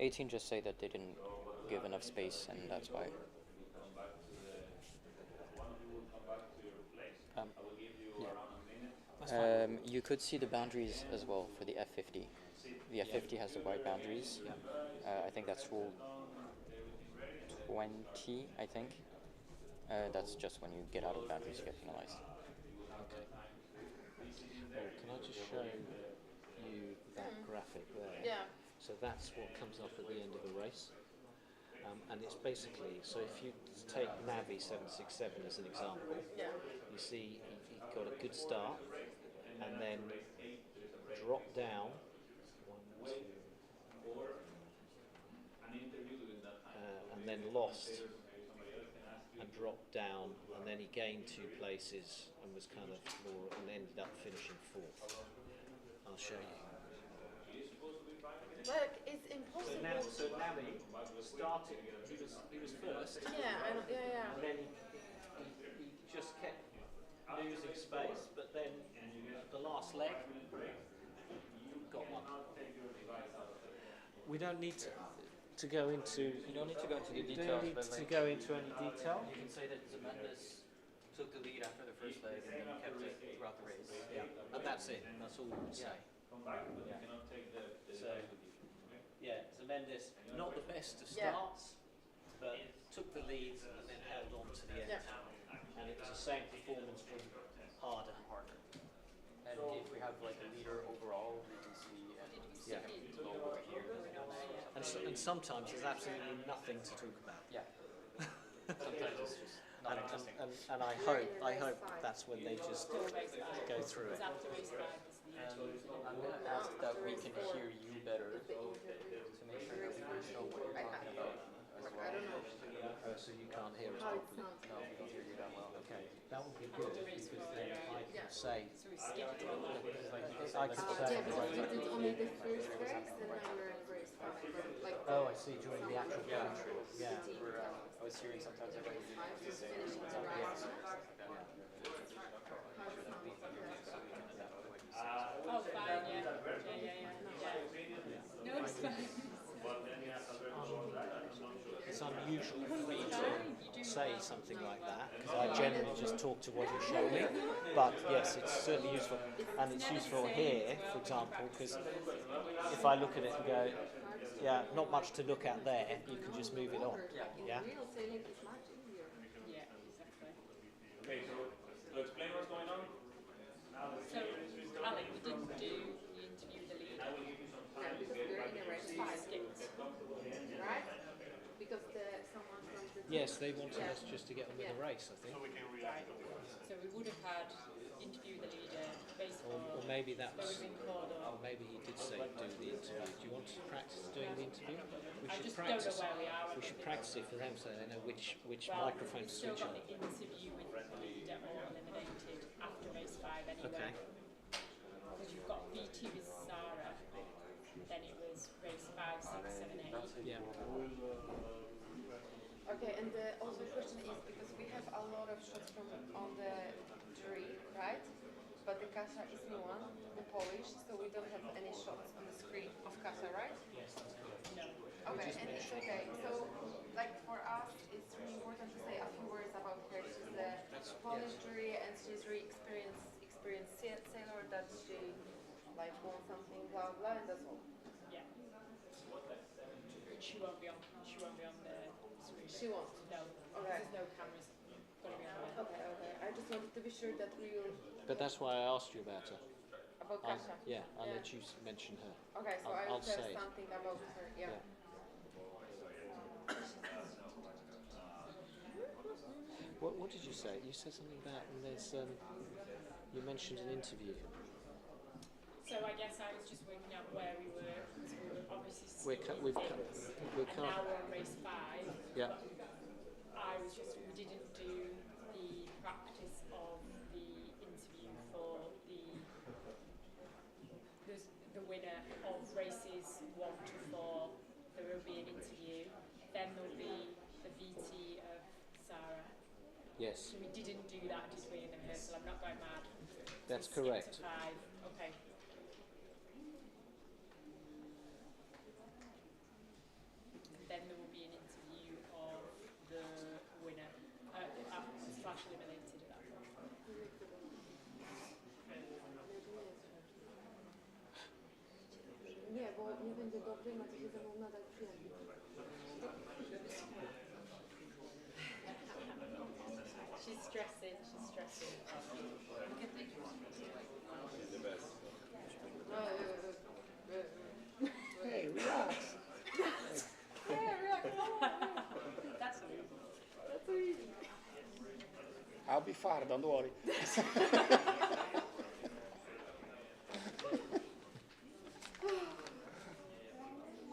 18 just say that they didn't give enough space, and that's why. to come back to the one of you will come back to your place. I will give you around a minute. That's fine. You could see the boundaries as well for the F50. The F50 has the wide boundaries. I think that's rule 20, I think. That's just when you get out of the boundaries, you get penalized. Okay. Oh, can I just show you that graphic there? Yeah. So that's what comes up at the end of a race. And it's basically, so if you take Navi 767 as an example, Yeah. you see he got a good start and then dropped down. One, two, and then lost and dropped down, and then he gained 2 places and was kind of more, and ended up finishing 4th. I'll show you. Like, it's impossible. So Navi started. He was first, Yeah, I don't, yeah. and then he just kept losing space. But then the last leg got one. We don't need to. to go into. You don't need to go into the You details, don't need but to like, go into any detail. you can say that Zemendes took the lead after the first leg and then kept it throughout the race. Yeah, and that's it. That's all we would say. You cannot take the So, device with you. yeah, Mendes, not the best of Yeah. starts, but took the lead and then held on to the end. And it was the same performance from Harder. And if we have like a leader overall, we can see Yeah. him low over here. And sometimes there's absolutely nothing to talk about. Yeah. Sometimes it's just not interesting. And I hope that's when they just go through it. I'm going to ask that we can hear you better to make sure that we can show what you're talking about as well. Oh, so you can't hear us properly. No, we don't hear you that well. Okay, that would be good because then I can say. I could Yeah, say. because we did only the first race, and now we're in race 5. Like Oh, I see. During the actual Yeah. country. Yeah. I was hearing sometimes everybody say finishing the race. Oh, fine, yeah. No, it's fine. It's unusual for me to say something like that because I generally just talk to what you show me. But yes, it's certainly useful, and it's useful here, for example, because if I look at it and go, yeah, not much to look at there, you can just move it on. Yeah. Real sailing is much easier. Yeah, exactly. Okay, so to explain what's going on, So, Alec, we didn't do the interview with the leader. Yeah, because we're in a race 5, right? Because someone from the Yes, they wanted us just to get on with the race, I think. Right. So we would have had interview with the leader, baseball. Or maybe that They would was. have been called Or up. maybe he did say do the interview. Do you want to practice doing the interview? We I should just practice. don't know where we are. We should practice it for them so they know which Well, microphone we've to still switch got on. the interview with the leader or eliminated after race 5 anyway. Okay. Because you've got V2 with Sarah, then it was race 5, 6, 7, 8. Yeah. Okay, and also the question is because we have a lot of shots from on the jury, right? But the Kasia is new one, the Polish, so we don't have any shots on the screen of Kasia, right? Yes. No. Okay, and it's okay. So, like for us, it's really important to say a few words about her. She's a Polish jury, and she's really experienced sailor that she like won something, blah blah, and that's all. Yeah. She won't be on the screen. She won't. No. Okay. There's no cameras going to be on there. Okay, okay. I just wanted to be sure that we will But that's why I asked you about her. about I'll, Kasia. yeah, I'll let you mention her. Okay, so I I'll will tell say it. something about her. Yeah. What did you say? You said something about and there's you mentioned an interview. So I guess I was just working out where we were, because we were obviously We're skipping we've things, we and now can't. we're on race 5. Yeah. We didn't do the practice of the interview for the winner of races 1 to 4. There will be an interview. Then there'll be the VT of Sarah. Yes, So we didn't do that, did we, in the rehearsal? I'm not going mad. that's So skip correct. to 5. Okay. Then there will be an interview of the winner, slash eliminated at that point. Nie, bo nie będzie dobrze i macie się ze mną nadal przyjaźnić. She's stressing, she's stressing. The best. Hey, relax. That's all. That's easy. I'll be fine, don't worry.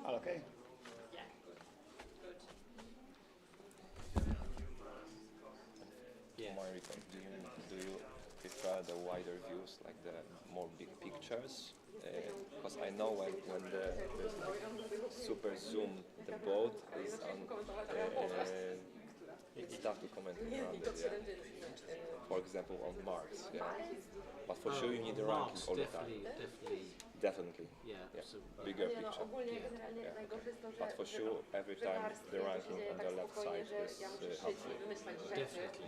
All okay? Yeah, good. Yeah. Marika, do you prefer the wider views, like the more big pictures? Because I know when the super zoom, the boat is on, it's tough to comment around it, yeah. For example, on Mars, yeah. But for sure you need the ranking Mark's all the time. definitely Definitely. Yeah. Yeah. So, Bigger Nie, no, picture. ogólnie generalnie Yeah. najgorsze jest to, że But for że sure, to- every że time warstwy the się ranking dzieje on tak the left spokojnie, side że is ja muszę szyć helpful. i wymyślać rzeczy,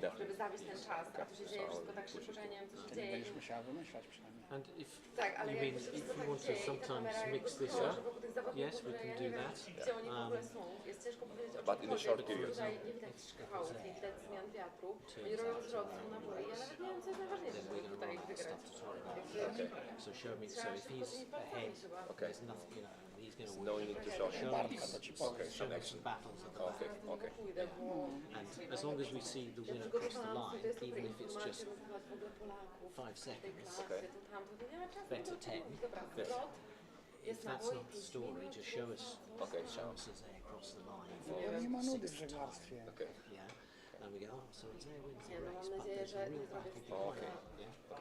Definitely. żeby zabić ten czas, a tu się dzieje So wszystko tak push szybko, it że ja nie wiem, co się Czyli dzieje. będziesz musiała wymyślać przynajmniej. and if Tak, ale you jak mean to się if wszystko you tak want to dzieje i ta sometimes kamera mix jakby this krąży up, wokół tych zawodników, yes, we że can ja do nie wiem, that. gdzie oni w ogóle są. Jest ciężko powiedzieć o But in a short czymkolwiek, bo period. tutaj nie widać szkwałów, nie widać zmian wiatru. Oni robią zwrot, są na boi. Ja nawet nie wiem, co jest najważniejsze, żeby tutaj wygrać. So show me. So if he's ahead, Okay. there's nothing. You know, he's going to No need to show him. Bartka to ci powie. Okay, show some me action. some battles at the back. Okay, okay. Pójdę, bo And as long as we see the winner cross the line, even if it's just 5 seconds, better 10. But if that's not the story, just show us Okay, the chances there across the line. No, nie ma nudy w żeglarstwie. Okay. Yeah, and we go, oh, so it's there wins the Nie, no race, mam but nadzieję, there's a że nie real zrobię battle O, behind okay. it. Yeah.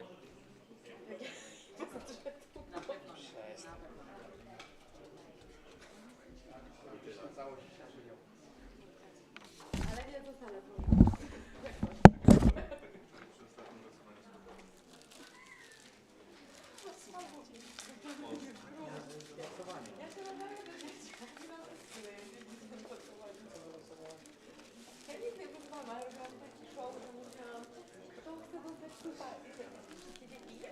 Ale nie zostanę tu. Ja nic nie próbowałam, ale robiłam taki show, że mówiłam, kto chce dostać tutaj? I wszystkie dzieci, ja!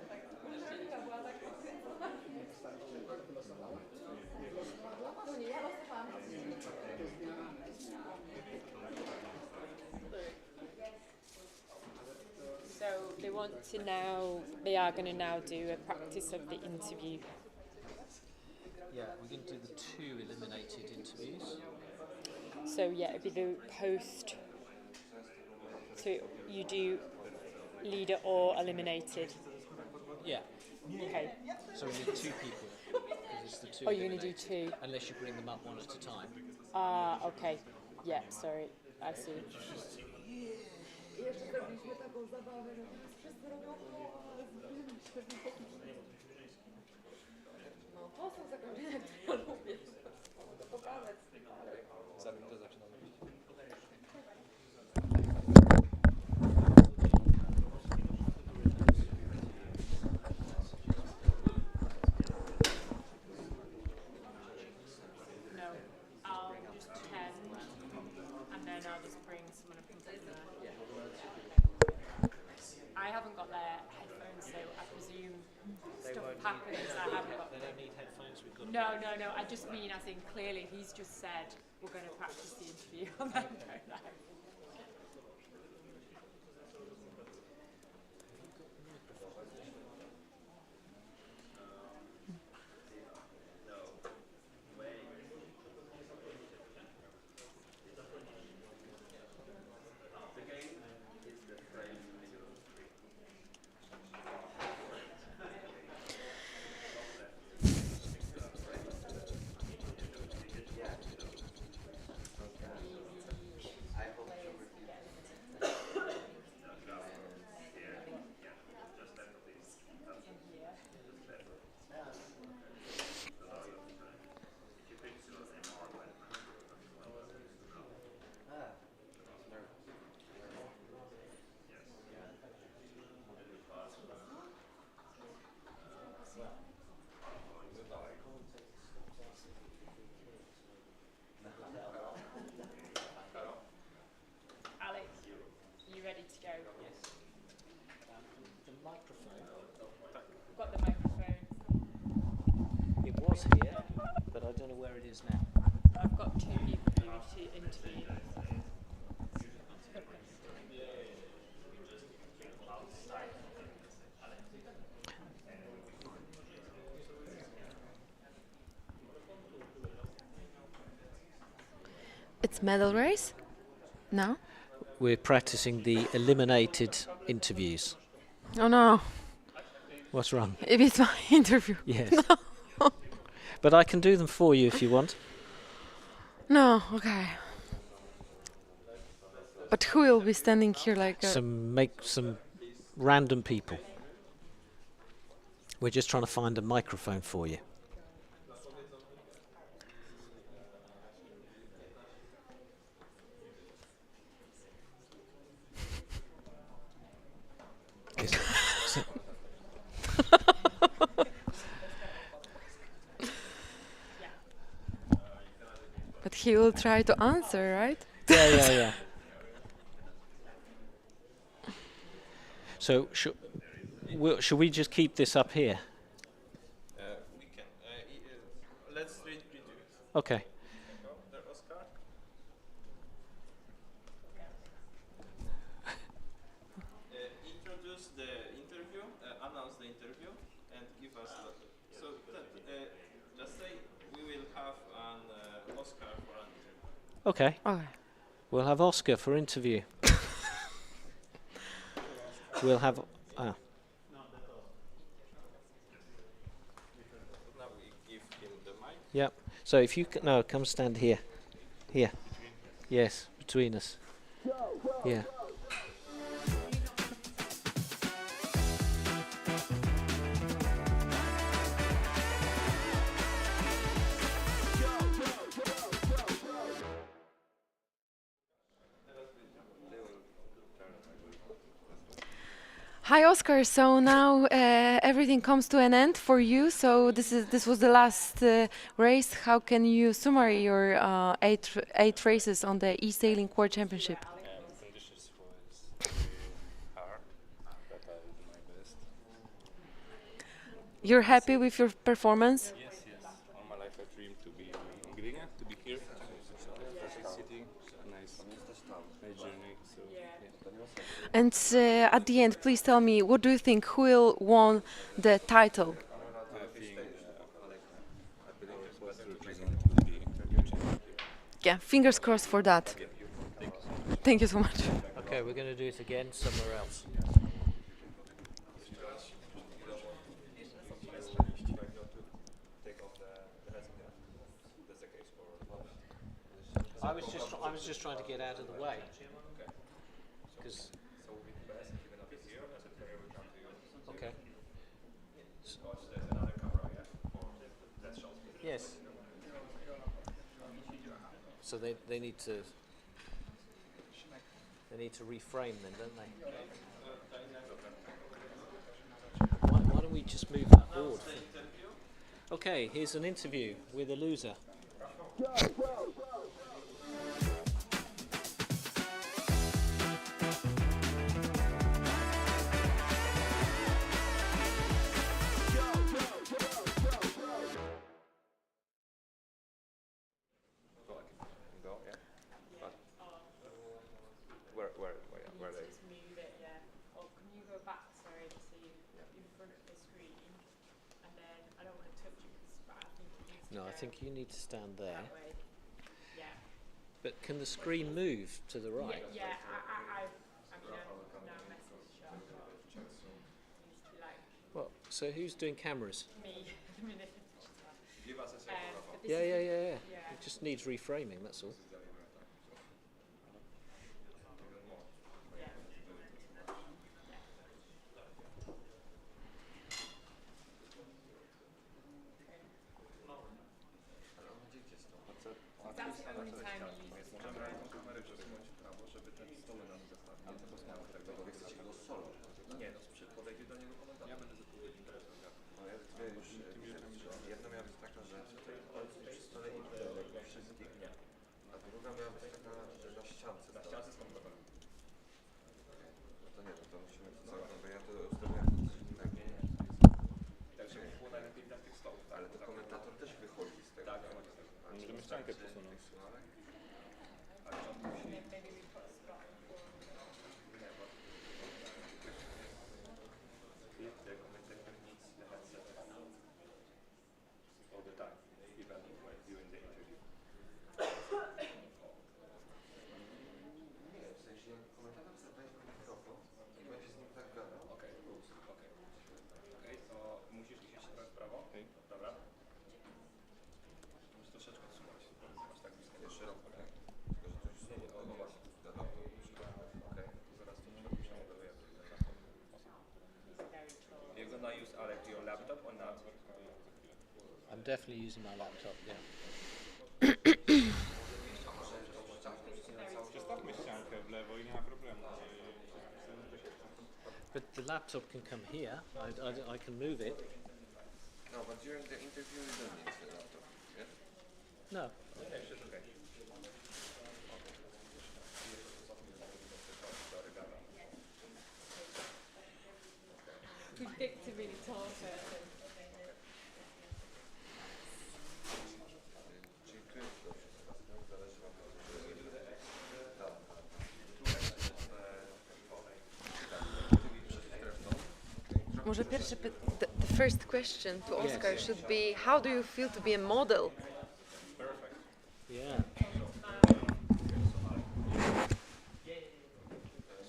Tak, Kulczyka była tak rozkręcona. No nie, ja losowałam. So they want to now, they are going to now do a practice of the interview. Yeah, we're going to do the 2 eliminated interviews. So yeah, it'd be the post. So you do leader or eliminated. Yeah, Okay. so we need 2 people. 'Cause it's the 2 Oh, you're going to do eliminated. 2. Unless you bring them up one at a time. Ah, okay. Yeah, sorry. I see. I jeszcze zrobiliśmy taką zabawę, że teraz wszyscy robią no to są zakończenia, które ja lubię. Mogę to pokazać. Za minutę zaczynamy. No, I'll just 10 and then I'll just bring someone up from there. I haven't got their headphones, so I presume stuff happens. I haven't got. They don't need headphones, we've got No, no, no. I just mean, as in clearly, he's just said we're going to practice the interview on that. Alex, you ready to go? Yes. The microphone. We've got the microphone. It was here, but I don't know where it is now. I've got 2 people who need to interview. It's medal race? No? We're practicing the eliminated interviews. Oh no, What's wrong? if it's my interview. Yes. But I can do them for you if you want. No, okay. But who will be standing here like Some random people. We're just trying to find a microphone for you. Is it- he will try to answer, right? Yeah. So should we just keep this up here? We can. Let's read it. Okay. Go there, Oscar. Introduce the interview, announce the interview, and give us the. So just say we will have an Oscar for an interview. Okay. Okay. We'll have Oscar for interview. We'll have. Now we give him the mic. Yep. So if you no, come stand here. Here. Yes, between us. Yeah. Hi, Oscar. So now everything comes to an end for you. So this was the last race. How can you summary your eight races on the eSailing World Championship? Conditions was hard, but I did my best. You're happy with your performance? Yes. All my life I dreamed to be in Gdynia, to be here. Perfect city, nice journey. So yeah. And at the end, please tell me, what do you think? Who will won the title? I think I believe it's best to represent to be champion. Yeah, fingers crossed for that. Thank you so much. Okay, we're going to do it again somewhere else. I was just trying to get out of the way. Because. Okay. Yes. So they need to reframe then, don't they? Why don't we just move that board? Okay, here's an interview with a loser. Go, yeah. But where they? Just move it, yeah. Or can you go back, sorry, so you're in front of the screen, and then I don't want to touch you, but I think it needs to No, I go think you need to stand there. that way. Yeah. But can the screen move to the right? Yeah, I mean, I'm now message shot. It needs to be like Well, so who's doing cameras? me the minute. Give us a second. But this Yeah. is- It just needs reframing, that's all. That's the only time you use the camera. Kamerę przesunąć w prawo, żeby te stoły nam zostawić. Ale to poznało tego. Wy chcecie go solo? Nie, no podejdzie do niego komentator. Ja będę zapowiedzieć teraz. No ja dwie już jedna miała być taka, że ojciec przy stole i wszystkich. A druga miała być taka, że na ściance. Na ściance z komentatorem. No to nie, to musimy to całe, bo ja to ustawiam coś innego. Tak, żeby było najlepiej dla tych stołów. Ale to komentator też wychodzi z tego. Tak, Możemy ściankę posunąć. Maybe we put a spot in for All the time, even when during the interview. Nie, w sensie komentator sobie weźmie mikrofon i będzie z nim tak gadał. Okej, to musisz iść jeszcze trochę w prawo. Dobra. Musisz troszeczkę odsunąć. Masz tak blisko. Nie, szeroko, tak? Tylko, że to już nie, no właśnie. Okej. Zaraz to się modeluje. You're gonna use Alec your laptop or not? I'm definitely using my laptop, yeah. Przestawmy ściankę w lewo i nie ma problemu. But the laptop can come here. I can move it. No, but during the interview you don't need the laptop, yeah? No. Okay. We picked a really tall person. Czyli tu jest dobrze teraz, no? Zależy wam od Może pierwsze the first question to Oscar should be, how do you feel to be a model? Yeah.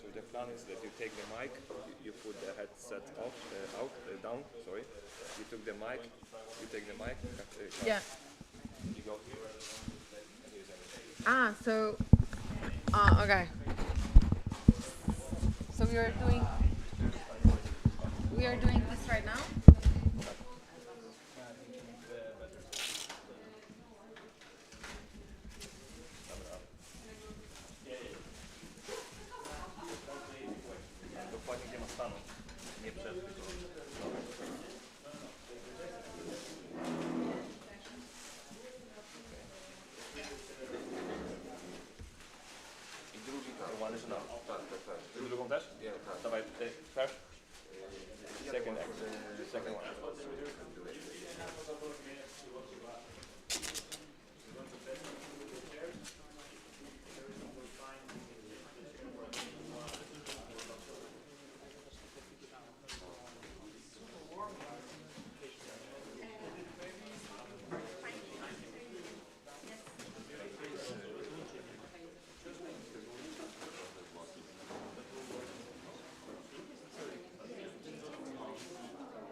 So the plan is that you take the mic, you put the headset off, down, sorry. You took the mic, you take the mic, Yeah. you go here, and use anything. So, okay. So we are doing this right now? Dokładnie gdzie ma stanąć, nie przed. I drugi tak. One na. Tak. I drugą też? Nie, tak. Dawaj, ty, first. Second action. Second one.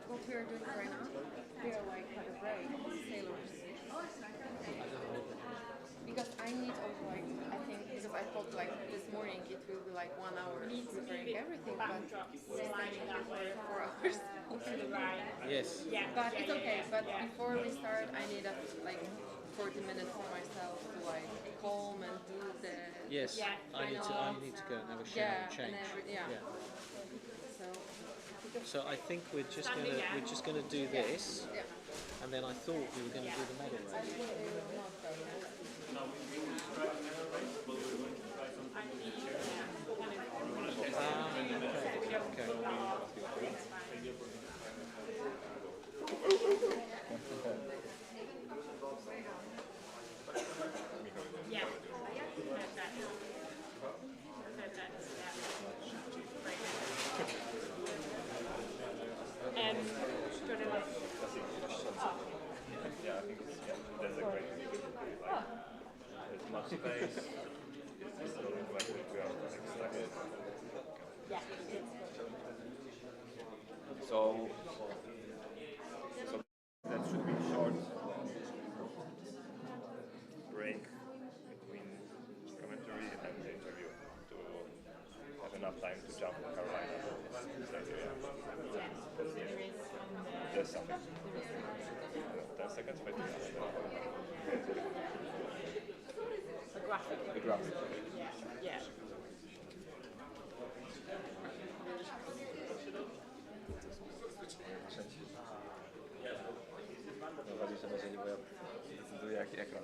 What we are doing right now, we are like at a break, sailors. Because I need also like, I think, because I thought like this morning it will be like 1 hour preparing everything, but we're standing here for 4 hours. To the right. Yes. Yeah. But it's okay, but before we start I need like 40 minutes for myself to like calm and do the... Yes. Yeah. I need to go and have a shower and change. So I think we're just gonna do this, and then I thought we were going to do the medal race. Yeah. Yeah, I think that's a great There's much space. It's not like we are stuck. Yeah. So that should be short break between commentary and the interview to have enough time to jump to Carolina. There's something. 10 seconds, 5 minutes. The graphic. The graphic. Yeah. No ważniejsze może nie, bo ja decyduję jaki ekran.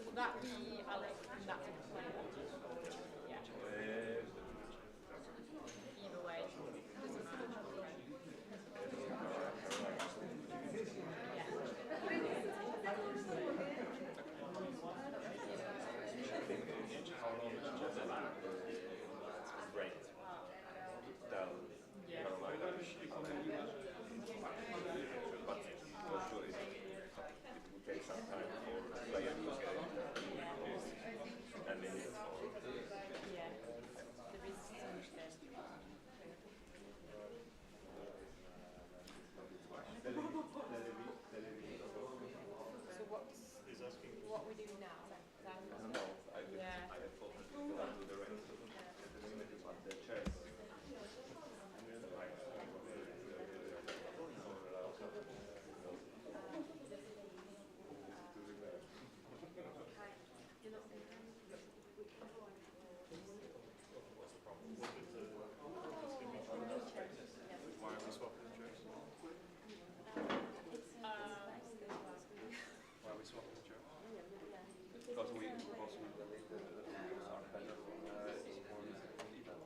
Would that be Alec and that be player? Yeah. Either way, doesn't matter. Great. Tell Carolina, but for sure it will take some time for player to get and limit for Yeah. There is so much there. So what's what we do now. I don't know. I thought that we could do the rest of the chairs. Why are we swapping the chairs? Why are we swapping the chairs? Because we believe that the videos are better for esport event.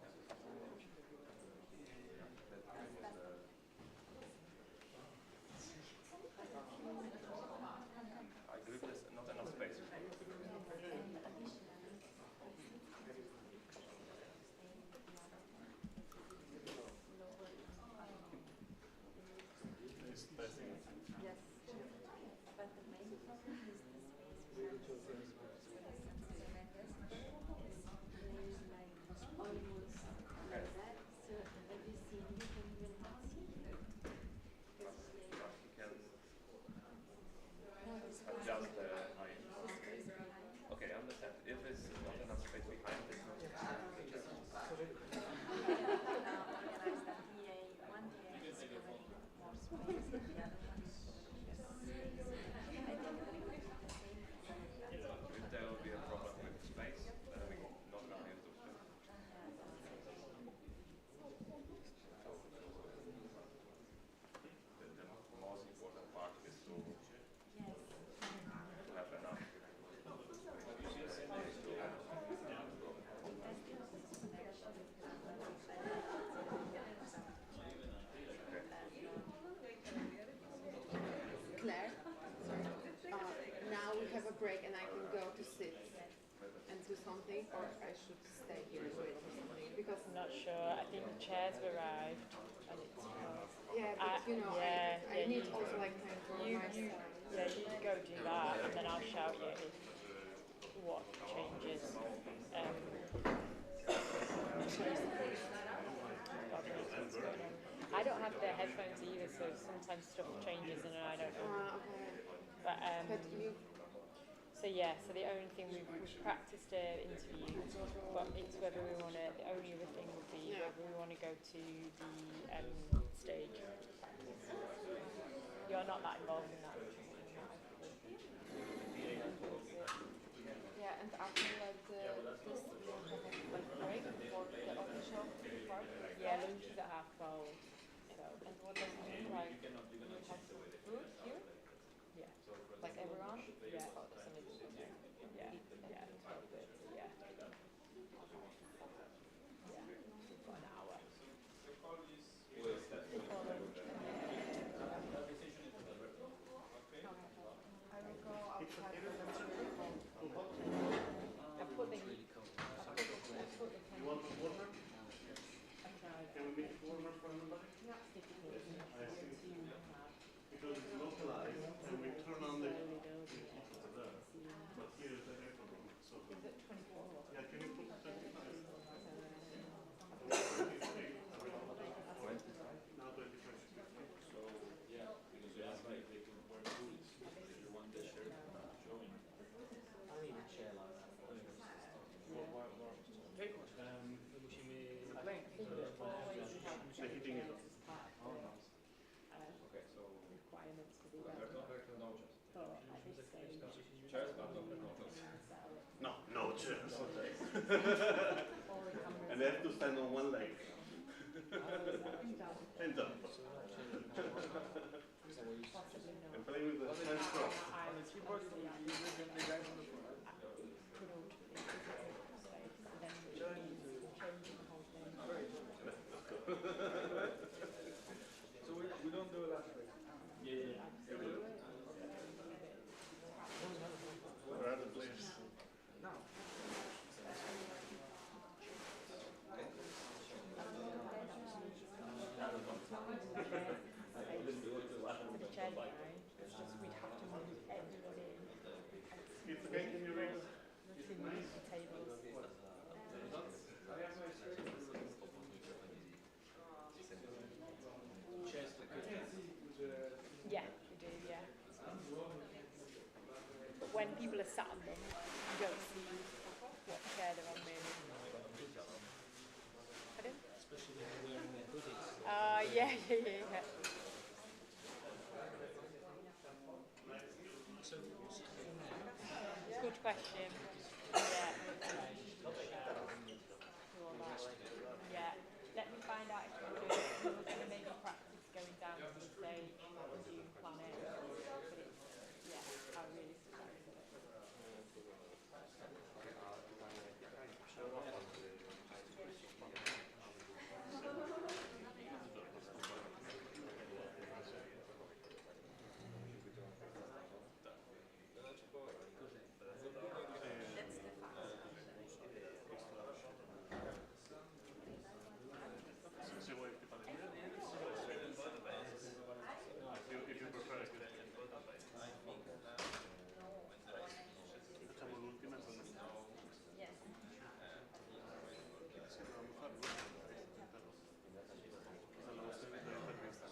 I agree there's not enough space. Yes. But the main problem is the space we have to search for almost like that. So have you seen different eliminacje? Adjust the height. Okay, I understand. If it's not enough space behind, it's not if there will be a problem with space, then we're not going to use those space. The most important part is to have enough. Claire, now we have a break and I can go to sit and do something, or I should stay here and wait for something, because I'm not sure. I think the chairs have arrived. And it's, yeah, but you know, I need also like time for myself. Yeah, you go do that, and then I'll shout you if what changes. I don't have the headphones either, so sometimes stuff changes and I don't know. Okay. But so yeah, so the only thing we've practiced an interview, but it's whether we want to. The only other thing would be whether we want to go to the stage. You're not that involved in that. Yeah, and after like this, we'll have a like break for the official part. Yeah, lunch is at 12:30. So. And what does it mean? Like, you have some food here? Yeah. Like everyone? Yeah. Oh, some people there. Yeah. Yeah. 12:30. Yeah. Yeah. We've got an hour. I will go outside. I put the heat. You want the warmer? Can we make it warmer for everybody? I see. Because it's localized and we turn on the but here is the air conditioning. So yeah, can you put 25? Now 25. So yeah, because you asked me if they could wear boots. If you want the shirt showing. I need a chair like that. The heating is on. Okay, so Requirements for the there's no chairs. but at this stage, Chairs, but no chairs. No, no chairs. all the And they have to stand on one leg. And jump. possibly no. And play with the hands crossed. So we don't do a last race. Yeah. Where are the players? For the chairs line, it's just we'd have to move everybody in. people are sat on them, you don't see what chair they're on maybe. Pardon? Especially when they're wearing their hoodies. Yeah. So what's it for now? Good question. Yeah. Do all that. Yeah. Let me find out if we're going to maybe practice going down to the stage or do plan it. But it's, yeah, how realistic that is of it. Se vuoi ti fare dire? If you prefer I could. Facciamo l'ultima e poi Yes. sì, dovevamo fare l'ultima. La nostra intervista.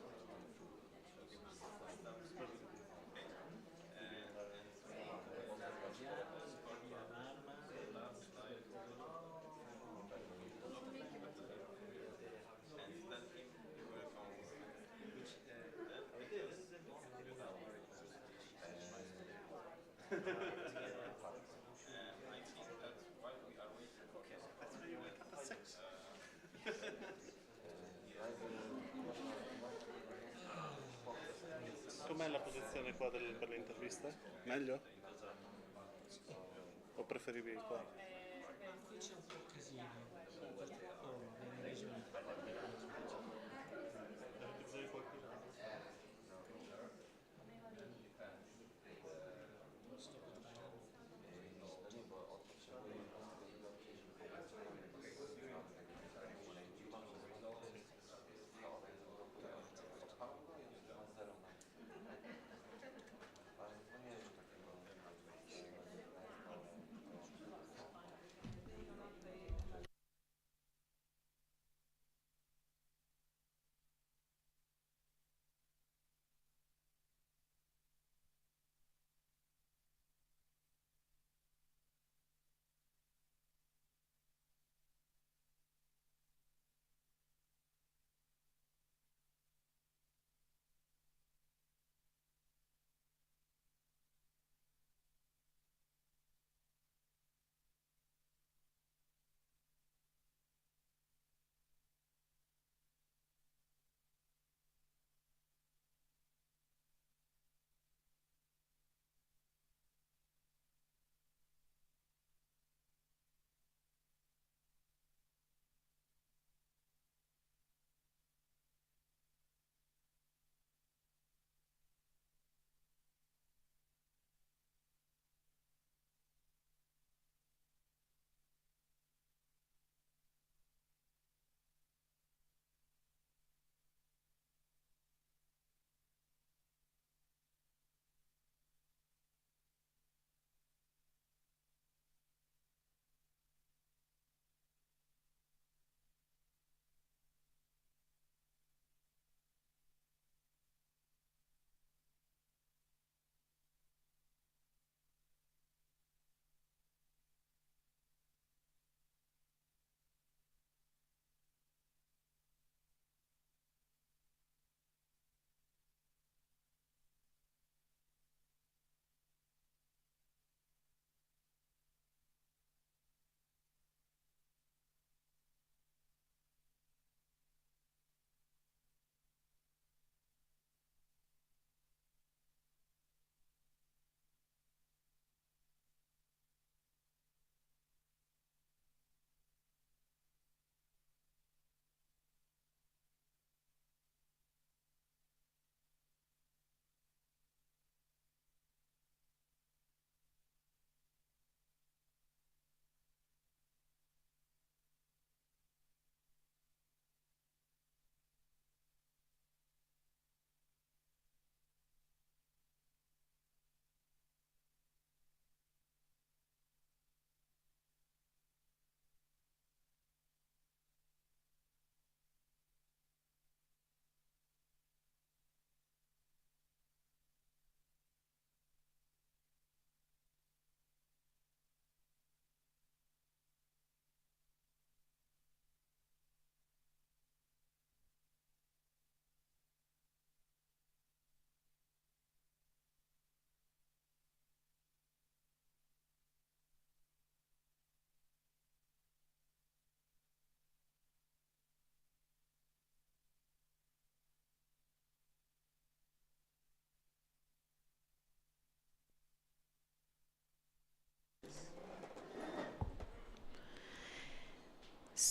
Com'è la posizione qua per le interviste? Meglio? O preferivi qua? C'è un po' casino. Oh, viene risolto.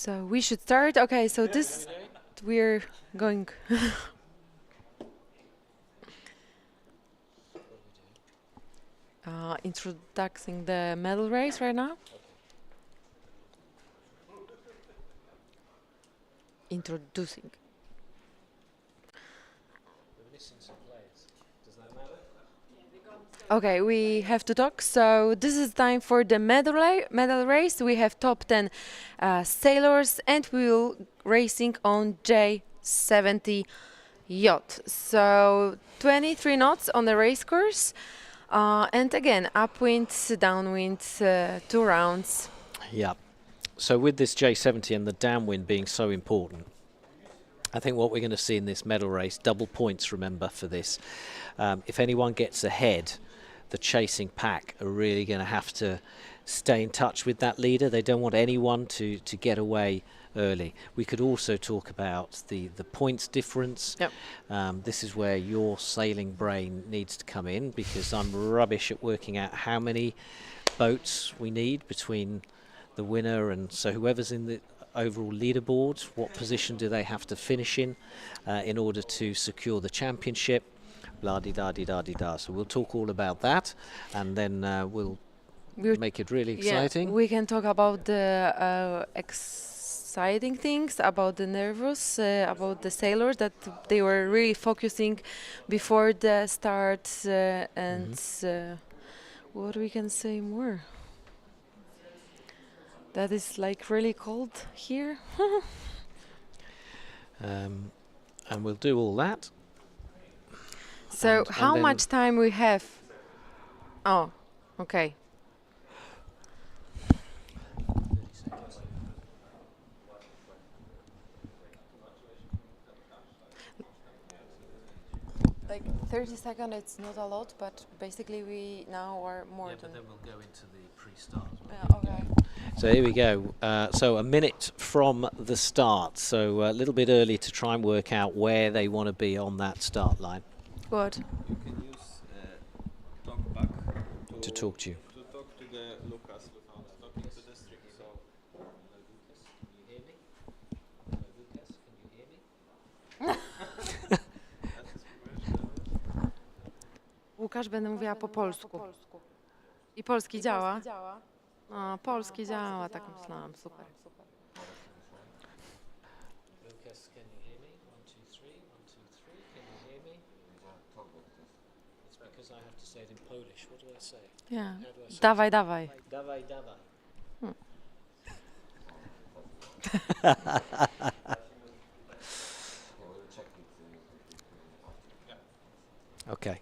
So we should start. Okay, so this we're going. Introducing the medal race right now. Introducing. Okay, we have to talk. So this is time for the medal race. We have top 10 sailors, and we will racing on J70 yacht. So 23 knots on the race course, and again upwind, downwind, 2 rounds. Yeah. So with this J70 and the downwind being so important, I think what we're going to see in this medal race, double points, remember, for this. If anyone gets ahead, the chasing pack are really going to have to stay in touch with that leader. They don't want anyone to get away early. We could also talk about the points difference. Yep. This is where your sailing brain needs to come in, because I'm rubbish at working out how many boats we need between the winner and so whoever's in the overall leaderboard, what position do they have to finish in order to secure the championship, blah de da de da de da. So we'll talk all about that, and then we'll make it really exciting. Yeah, we can talk about the exciting things, about the nervous, about the sailors, that they were really focusing before the start, and what we can say more. That is like really cold here. And we'll do all that. So And how then much time we have? Oh, okay. Like 30 seconds, it's not a lot, but basically we now are more than. But then we'll go into the pre-start. Okay. So here we go. So a minute from the start. So a little bit early to try and work out where they want to be on that start line. What? You can use talk back To talk to you. to talk to the Lucas without talking to the string. So Łukasz, będę mówiła po polsku. I polski działa? A, polski działa, tak myślałam, super. Lucas, can you hear me? 1, 2, 3, 1, 2, 3. Can you hear me? It's because I have to say it in Polish. What do I say? Yeah. How do I say Dawaj, dawaj. Dawaj, dawaj. Okay.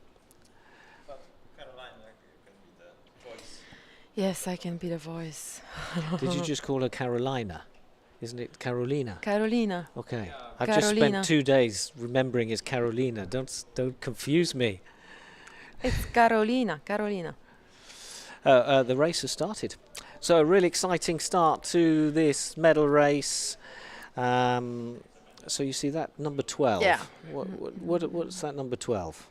Carolina, you can be the voice. Yes, I can be the voice. Did you just call her Carolina? Isn't it Carolina? Carolina. Okay. Yeah. I've just Carolina. spent 2 days remembering it's Carolina. Don't confuse me. It's Carolina, Carolina. The race has started. So a really exciting start to this medal race. So you see that number 12. Yeah. What's that number 12?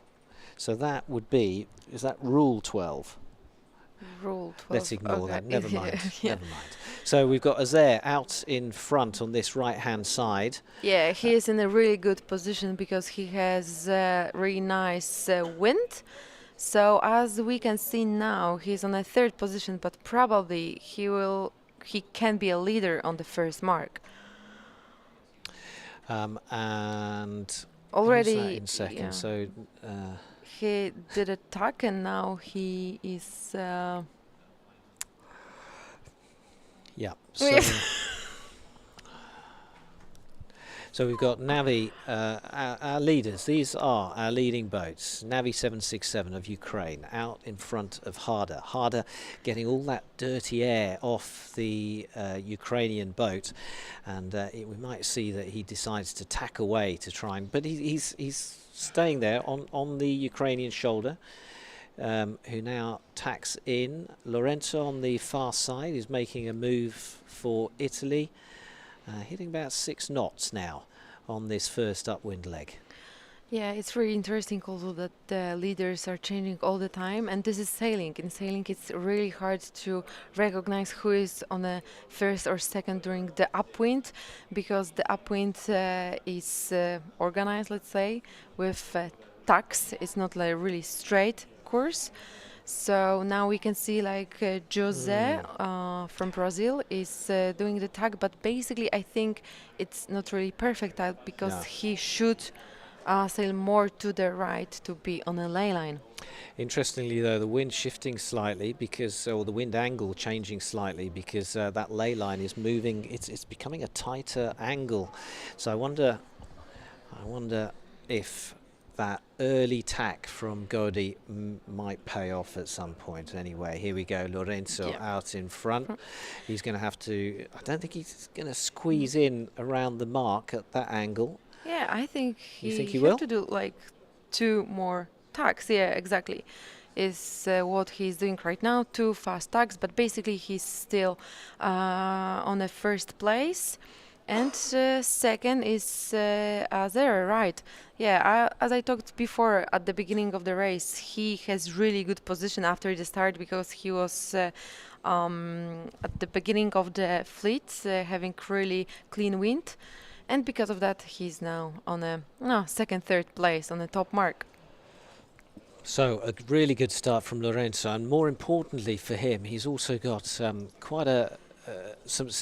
So that would be, is that rule 12? Rule 12. Let's ignore okay. that. Never mind. Yeah. Never mind. So we've got Azair out in front on this right-hand side. Yeah, he is in a really good position because he has really nice wind. So as we can see now, he's on a 3rd position, but probably he can be a leader on the first mark. And Already, who's that in second? yeah. So He did a tuck and now he is. yeah. So, so we've got Navi, our leaders. These are our leading boats. Navi 767 of Ukraine out in front of Harder. Harder getting all that dirty air off the Ukrainian boat, and we might see that he decides to tack away to try and. But he's staying there on the Ukrainian shoulder. Who now tacks in. Lorenzo on the far side is making a move for Italy, hitting about 6 knots now on this first upwind leg. Yeah, it's really interesting also that the leaders are changing all the time, and this is sailing. In sailing, it's really hard to recognize who is on the first or second during the upwind, because the upwind is organized, let's say, with tacks. It's not like really straight course. So now we can see like Jose from Brazil is doing the tag, but basically I think it's not really perfect tag because No. he should sail more to the right to be on a ley line. Interestingly, though, the wind shifting slightly because, or the wind angle changing slightly because that ley line is moving. It's becoming a tighter angle. So I wonder if that early tack from Godi might pay off at some point. Anyway, here we go. Lorenzo out in front. He's going to have to. I don't think he's going to squeeze in around the mark at that angle. Yeah, I think You think he have will? to do like 2 more tags. Yeah, exactly. Is what he's doing right now, 2 fast tags, but basically he's still on the first place. And second is Azera, right? Yeah, as I talked before at the beginning of the race, he has really good position after the start because he was at the beginning of the fleet having really clean wind. And because of that, he's now on a second, third place on the top mark. So a really good start from Lorenzo, and more importantly for him, he's also got quite a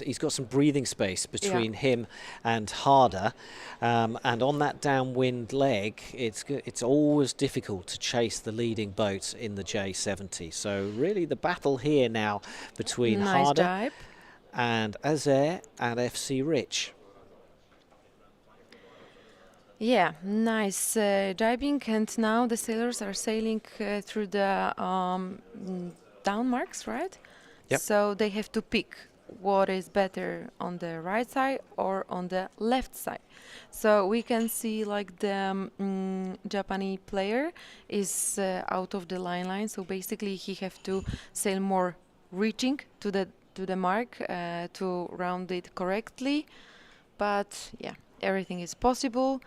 he's got some breathing space between him and Harder, and on that downwind leg, it's always difficult to chase the leading boat in the J70. So really, the battle here now between Harder Dive. and Azer and FC Rich. Yeah, nice diving, and now the sailors are sailing through the down marks, right? Yep. So they have to pick what is better on the right side or on the left side. So we can see like the Japanese player is out of the line, so basically he have to sail more reaching to the mark to round it correctly. But yeah, everything is possible.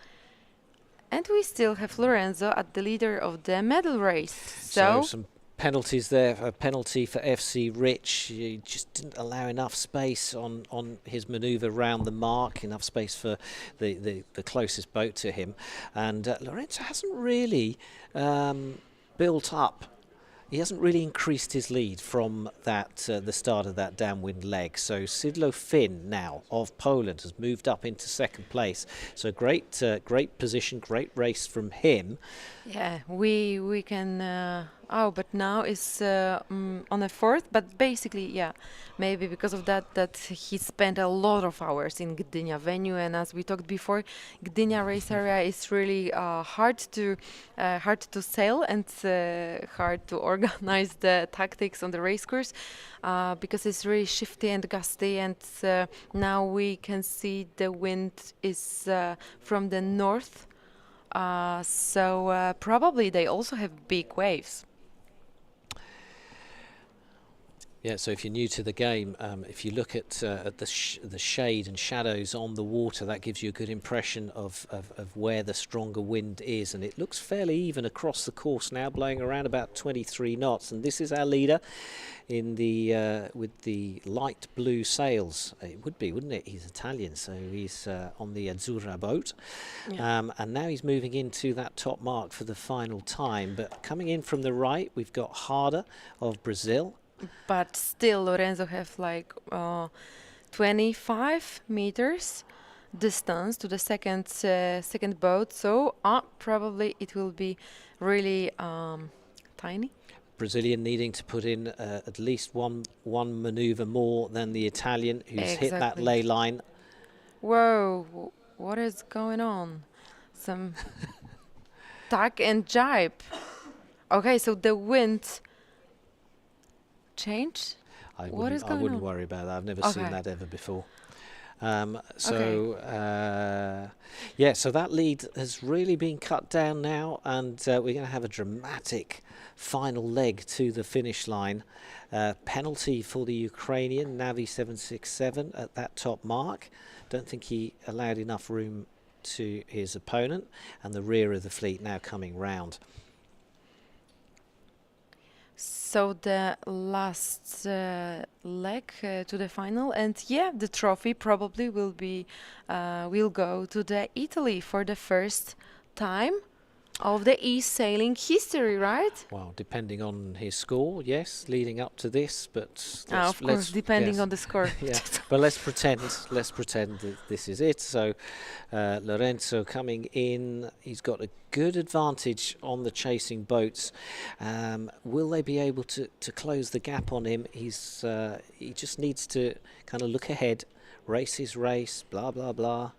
And we still have Lorenzo at the leader of the medal race. So some penalties there. A penalty for FC Rich. He just didn't allow enough space on his manoeuvre round the mark, enough space for the closest boat to him. And Lorenzo hasn't really built up. He hasn't really increased his lead from that the start of that downwind leg. So Sidlo Finn now of Poland has moved up into second place. So great position, great race from him. Yeah, we can. But now it's on a fourth. But basically, yeah, maybe because of that he spent a lot of hours in Gdynia venue, and as we talked before, Gdynia race area is really hard to sail and hard to organize the tactics on the race course because it's really shifty and gusty. And now we can see the wind is from the north. So probably they also have big waves. Yeah, so if you're new to the game, if you look at the shade and shadows on the water, that gives you a good impression of where the stronger wind is. And it looks fairly even across the course now, blowing around about 23 knots. And this is our leader in the with the light blue sails. It would be, wouldn't it? He's Italian, so he's on the Azzurra boat. Yeah. And now he's moving into that top mark for the final time. But coming in from the right, we've got Harder of Brazil. But still, Lorenzo have like 25 meters distance to the second boat. So probably it will be really tiny. Brazilian needing to put in at least one maneuver more than the Italian, who's hit that ley line. Whoa! What is going on? Some tack and jibe. Okay, so the wind changed? I wouldn't worry about that. I've never seen that ever before. So that lead has really been cut down now, and we're going to have a dramatic final leg to the finish line. Penalty for the Ukrainian, Navi 767 at that top mark. Don't think he allowed enough room to his opponent, and the rear of the fleet now coming round. So the last leg to the final, and yeah, the trophy probably will go to the Italy for the first time of the e-sailing history, right? Well, depending on his score, yes, leading up to this, but Of course, depending yes. on the score. Yeah, but let's pretend that this is it. So Lorenzo coming in, he's got a good advantage on the chasing boats. Will they be able to close the gap on him? He just needs to kind of look ahead, race his race, blah blah blah.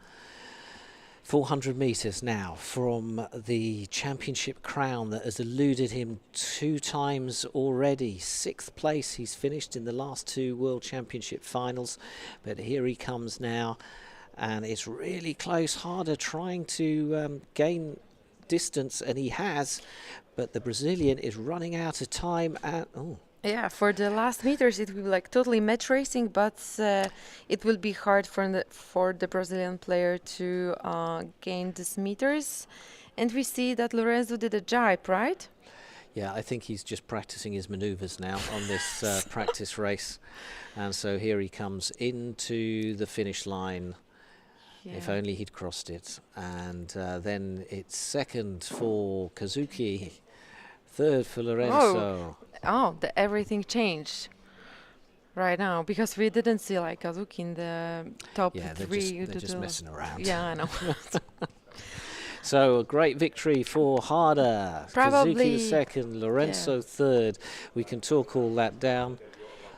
400 metres now from the championship crown that has eluded him 2 times already. 6th place, he's finished in the last 2 World Championship finals, but here he comes now, and it's really close. Harder trying to gain distance, and he has, but the Brazilian is running out of time. Yeah, for the last meters it will be like totally match racing, but it will be hard for the Brazilian player to gain these meters. And we see that Lorenzo did a jibe, right? Yeah, I think he's just practicing his manoeuvres now on this practice race. And so here he comes into the finish line. Yeah. If only he'd crossed it. And then it's 2nd for Kazuki, 3rd for Lorenzo. Everything changed right now, because we didn't see like Kazuki in the top 3. They're just messing around. Yeah, I know. So a great victory for Harder. Probably Kazuki 2nd, Lorenzo 3rd. We can talk all that down.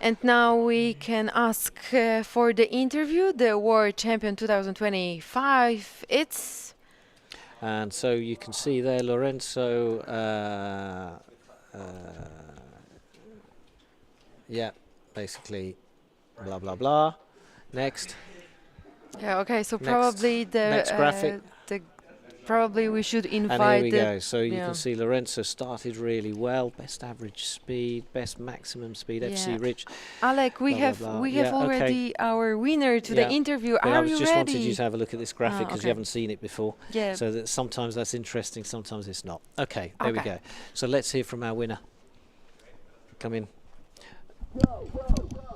And now we can ask for the interview, the World Champion 2025. And so you can see there, Lorenzo. Yeah, basically, blah blah blah. Next. Yeah. Okay. So probably the next graphic. Probably we should invite. And here we go. So you can see Lorenzo started really well. Best average speed, best maximum speed. FC Rich. Alec, we have already our winner to the interview. But Are you ready? I just wanted you to have a look at this graphic because you haven't seen it before. Yeah. So that sometimes that's interesting, sometimes it's not. Okay, there we go. So let's hear from our winner. Come in. Go, go, go, go.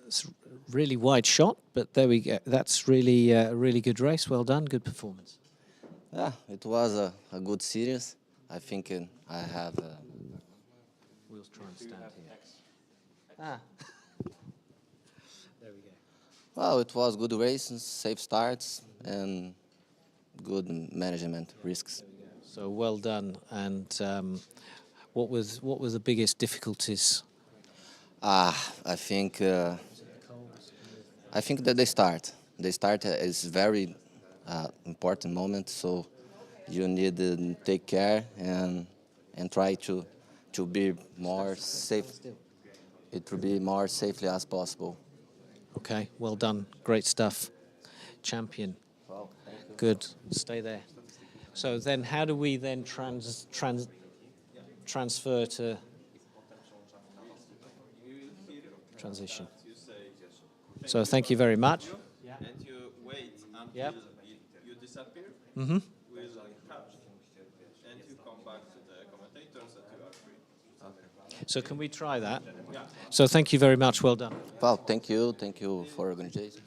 It's a really wide shot, but there we go. That's really a really good race. Well done, good performance. Yeah, it was a good series. I think I have. We'll try and stand here. There we go. Well, it was good races, safe starts, and good management risks. So well done. And what were the biggest difficulties? I think that the start is very important moment. So you need to take care and try to be more safe. It will be more safely as possible. Okay, well done, great stuff, champion. Well, thank you. Good, stay there. So then, how do we then transfer to transition? So thank you very much. And you wait until you disappear. Mm-hmm. We'll catch. And you come back to the commentators that you are free. Okay. So can we try that? Yeah. So thank you very much. Well done. Well, thank you for organization.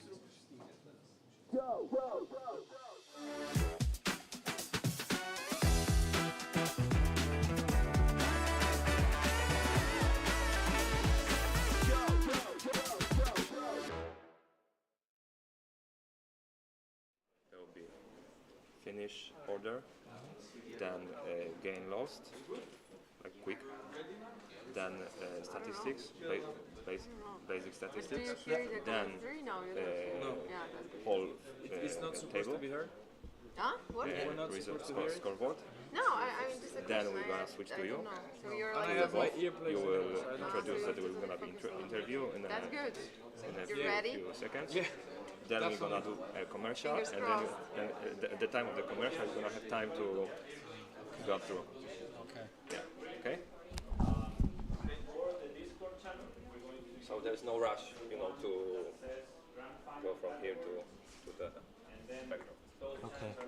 Go, go, go. Finish order, then gain lost, like quick, then statistics, basic statistics, then whole table, scoreboard. No, I mean just a Then we're gonna switch to you. So you're You will introduce that we're gonna be interview in a That's good. in a You ready? few seconds. then we're gonna do a commercial, Fingers and crossed. then at the time of the commercial, we're gonna have time to go through. Okay. Yeah. Okay. For the Discord channel, we're going to So there's no rush, you know, to go from here to the spectrum. Okay. So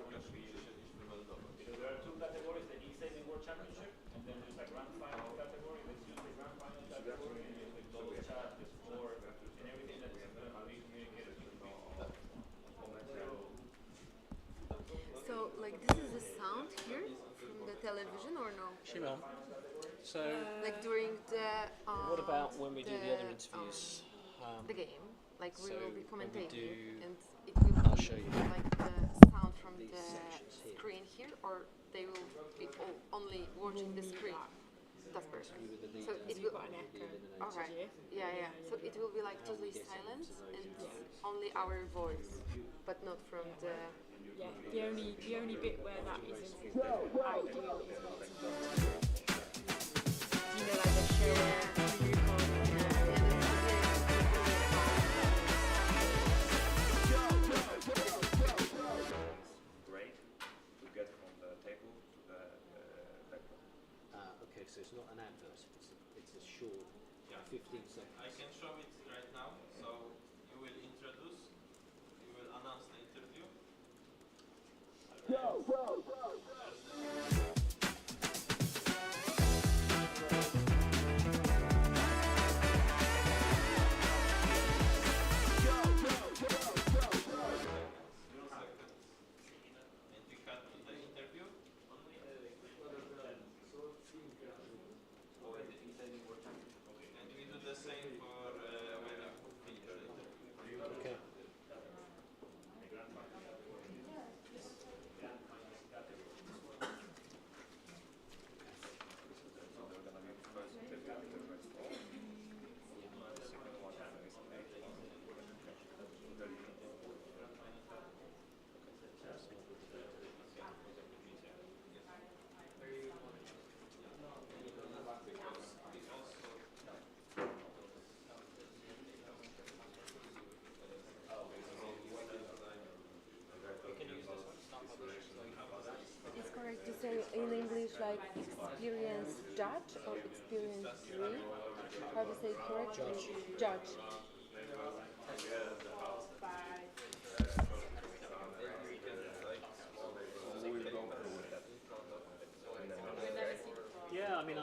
there are two categories, the eSailing World Championship, and then there's a grand final category. Let's use the grand final category and use the global chat, the score, and everything that's going to be communicated to the people. So, like, this is the sound here from the television, or no? Shimon, so Like during the. what about when we do the other interviews? The game, like we so will be when we commentating, do- and it will I'll be show you like the sound from these the sections here. screen here, or they will be only watching the screen. That's perfect. You were the So leader. it will. Got an echo. Alright. Yeah. So it will be like totally silent and only our voice, but not from the. Yeah, the only bit where that isn't ideal is when it's you know, like a show where you Great to get from the table to the background. Okay, so it's not an advert. It's a short, 15 seconds. I can show it right now. So you will introduce, you will announce the interview. And we cut the interview. And we do the same for when you finish the interview. Okay. It's correct to say in English like experienced judge or experienced jury. How to say it correctly? Judge. Yeah, I mean,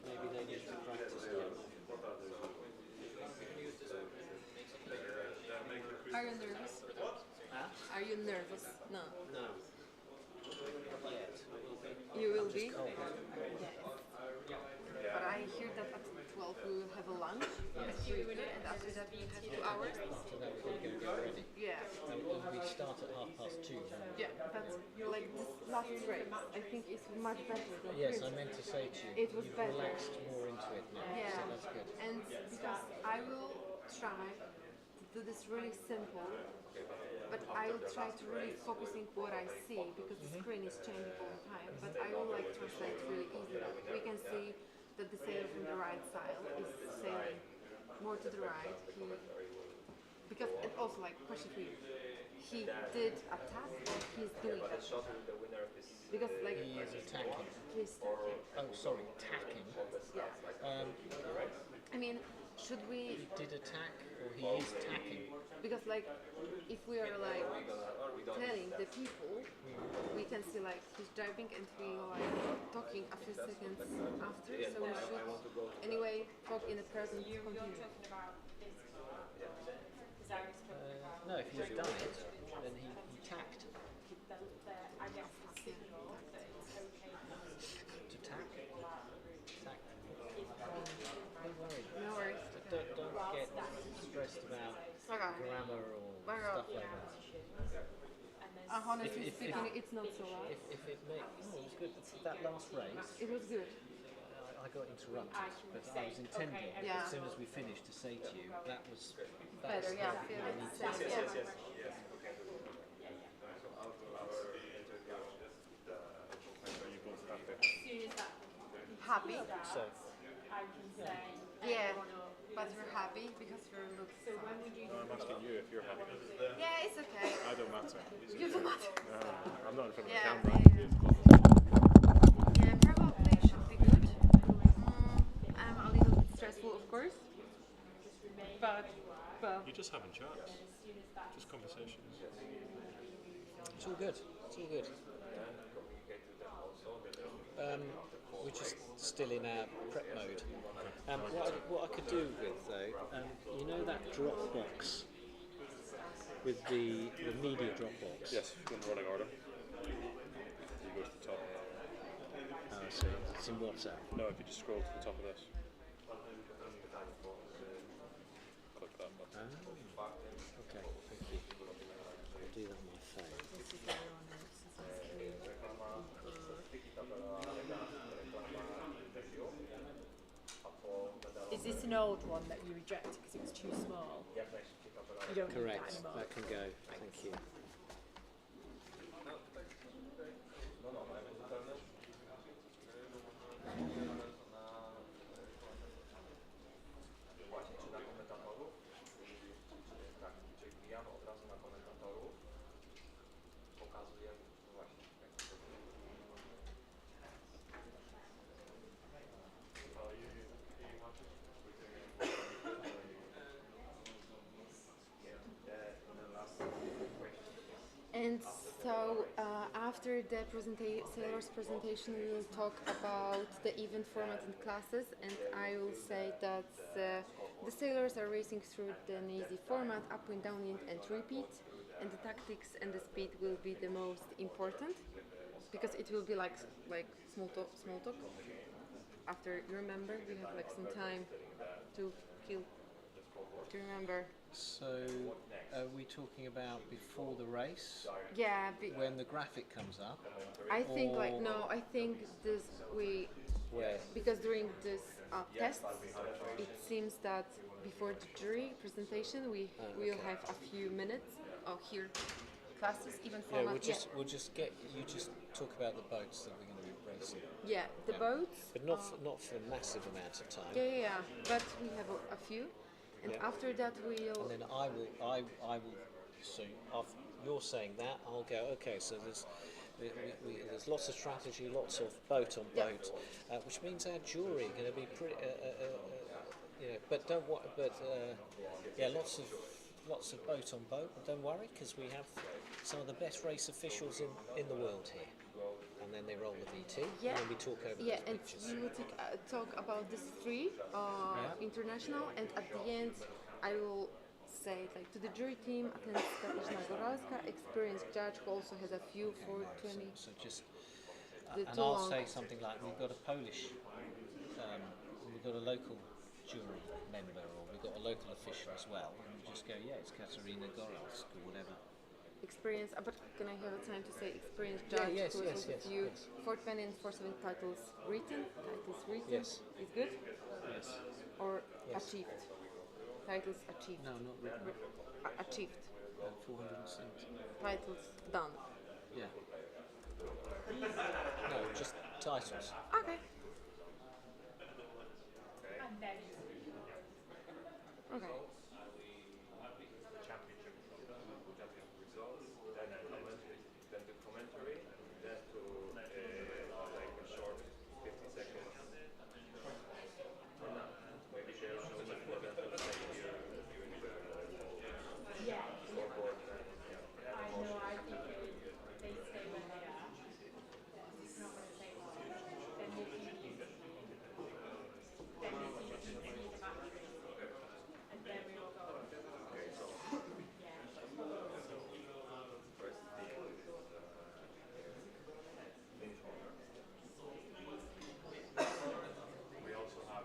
maybe they need to practice again. Are you nervous? Are you nervous? No. No. Not yet. You will be? Cold. But I hear that at 12 we will have a lunch at 3, and after that we have 2 hours. After that, we're going to go get ready. Yeah. And we start at 2:30. Yeah, but like this last race, I think it's much better than Yes, I previous. meant to say to you, It was you've better. relaxed more into it now, Yeah, so that's good. and because I will try to do this really simple, but I will try to really focusing what I see because the screen is changing all the time. But I will like translate really easily. We can see that the sailor from the right side is sailing more to the right. Because and also like question for you, he did a task or he's doing it? Because like He is attacking. he's tacking. Oh, sorry, tacking. Yeah. I mean, should we? He did attack, or he is tacking. Because like, if we are like telling the people, we can see like he's driving and we are like talking a few seconds after. So we should anyway talk in the present you're continuous. talking about this because I was talking about No, if he's done it, then he tacked. I guess the signal that it's okay To tack? Tack. Don't worry. No worries. Don't get stressed about Okay. grammar or Well, stuff like that. Honestly If- speaking, it's not so bad. If it makes, it was good. That last race, It was good. I got interrupted, but I was intending Yeah. as soon as we finished to say to you that was Better, yeah. Feel what I need it's to say. yeah. Happy. So I can say Yeah. but we're happy because we look. So when would you? No, I'm asking you if you're happy. Yeah, it's okay. I don't matter. You don't matter. No, I'm not in front of the Yeah, camera. yeah, probably should be good. I'm a little bit stressful, of course, but well. You're just having chats. Just conversations. It's all good. It's all good. We're just still in our prep mode. What I could do with though, you know that Dropbox with the media Dropbox. Yes, in running order. You go to the top. Oh, so it's in WhatsApp. No, if you just scroll to the top of this. Click that button. Okay, thank you. I'll do that on my phone. Is this an old one that you rejected because it was too small? You don't Correct. need that anymore. That can go. Thank you. And so after the sailors' presentation, we will talk about the event format and classes, and I will say that the sailors are racing through the easy format, up and down and repeat, and the tactics and the speed will be the most important, because it will be like small talk. After, you remember, we have like some time to kill, to remember. So, are we talking about before the race? Yeah. When the graphic comes up? I think I think this Where? because during this tests, it seems that before the jury presentation, we will have a few minutes of here classes, even format. We'll just get you just talk about the boats that we're going to be racing. Yeah, the boats. But not for a massive amount of time. Yeah. But we have a few. And after that we'll... And then I will. So after you're saying that, I'll go. Okay, so there's lots of strategy, lots of boat on boat, which means our jury are going to be pretty. But don't worry. Lots of boat on boat. But don't worry, because we have some of the best race officials in the world here. And then they roll the VT, and then we talk over those and pictures. we will talk about these three international, and at the end I will say to the jury team attends Katarzyna Goralska, experienced judge who also has a few for 20. So just, and I'll say something like, we've got a Polish, we've got a local jury member, or we've got a local official as well, and we just go, it's Katarzyna Goralska, or whatever. Experience, but can I have a time to say experienced judge who has a few 420 and 470 titles written? Yes. Is good? Yes. Or achieved? Titles achieved. No, not written. Achieved. 470. Titles done. Yeah. No, just titles. Okay. And then Okay. Then the commentary, then to like a short 50 seconds. Maybe they'll show me the event of the here during the scoreboard. I know, I think they stay where they are. It's not going to take long. Then they can use then they can see the battery. And then we will go. We also have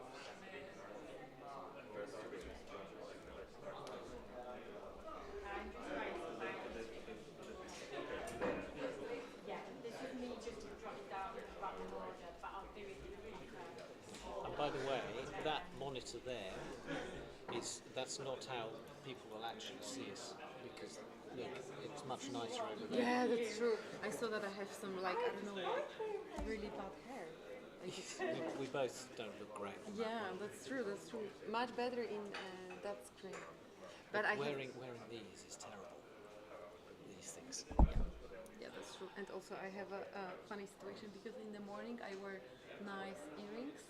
This is me just dropping down in random order, but I'll do it in a quicker order. And by the way, that monitor there that's not how people will actually see us, because look, it's much nicer over there. Yeah, that's true. I saw that I have some I don't know, really bad hair. we both don't look great. Yeah, that's true. That's true. Much better in that screen. But I wearing these is terrible. These things. Yeah, that's true. And also, I have a funny situation because in the morning I wear nice earrings,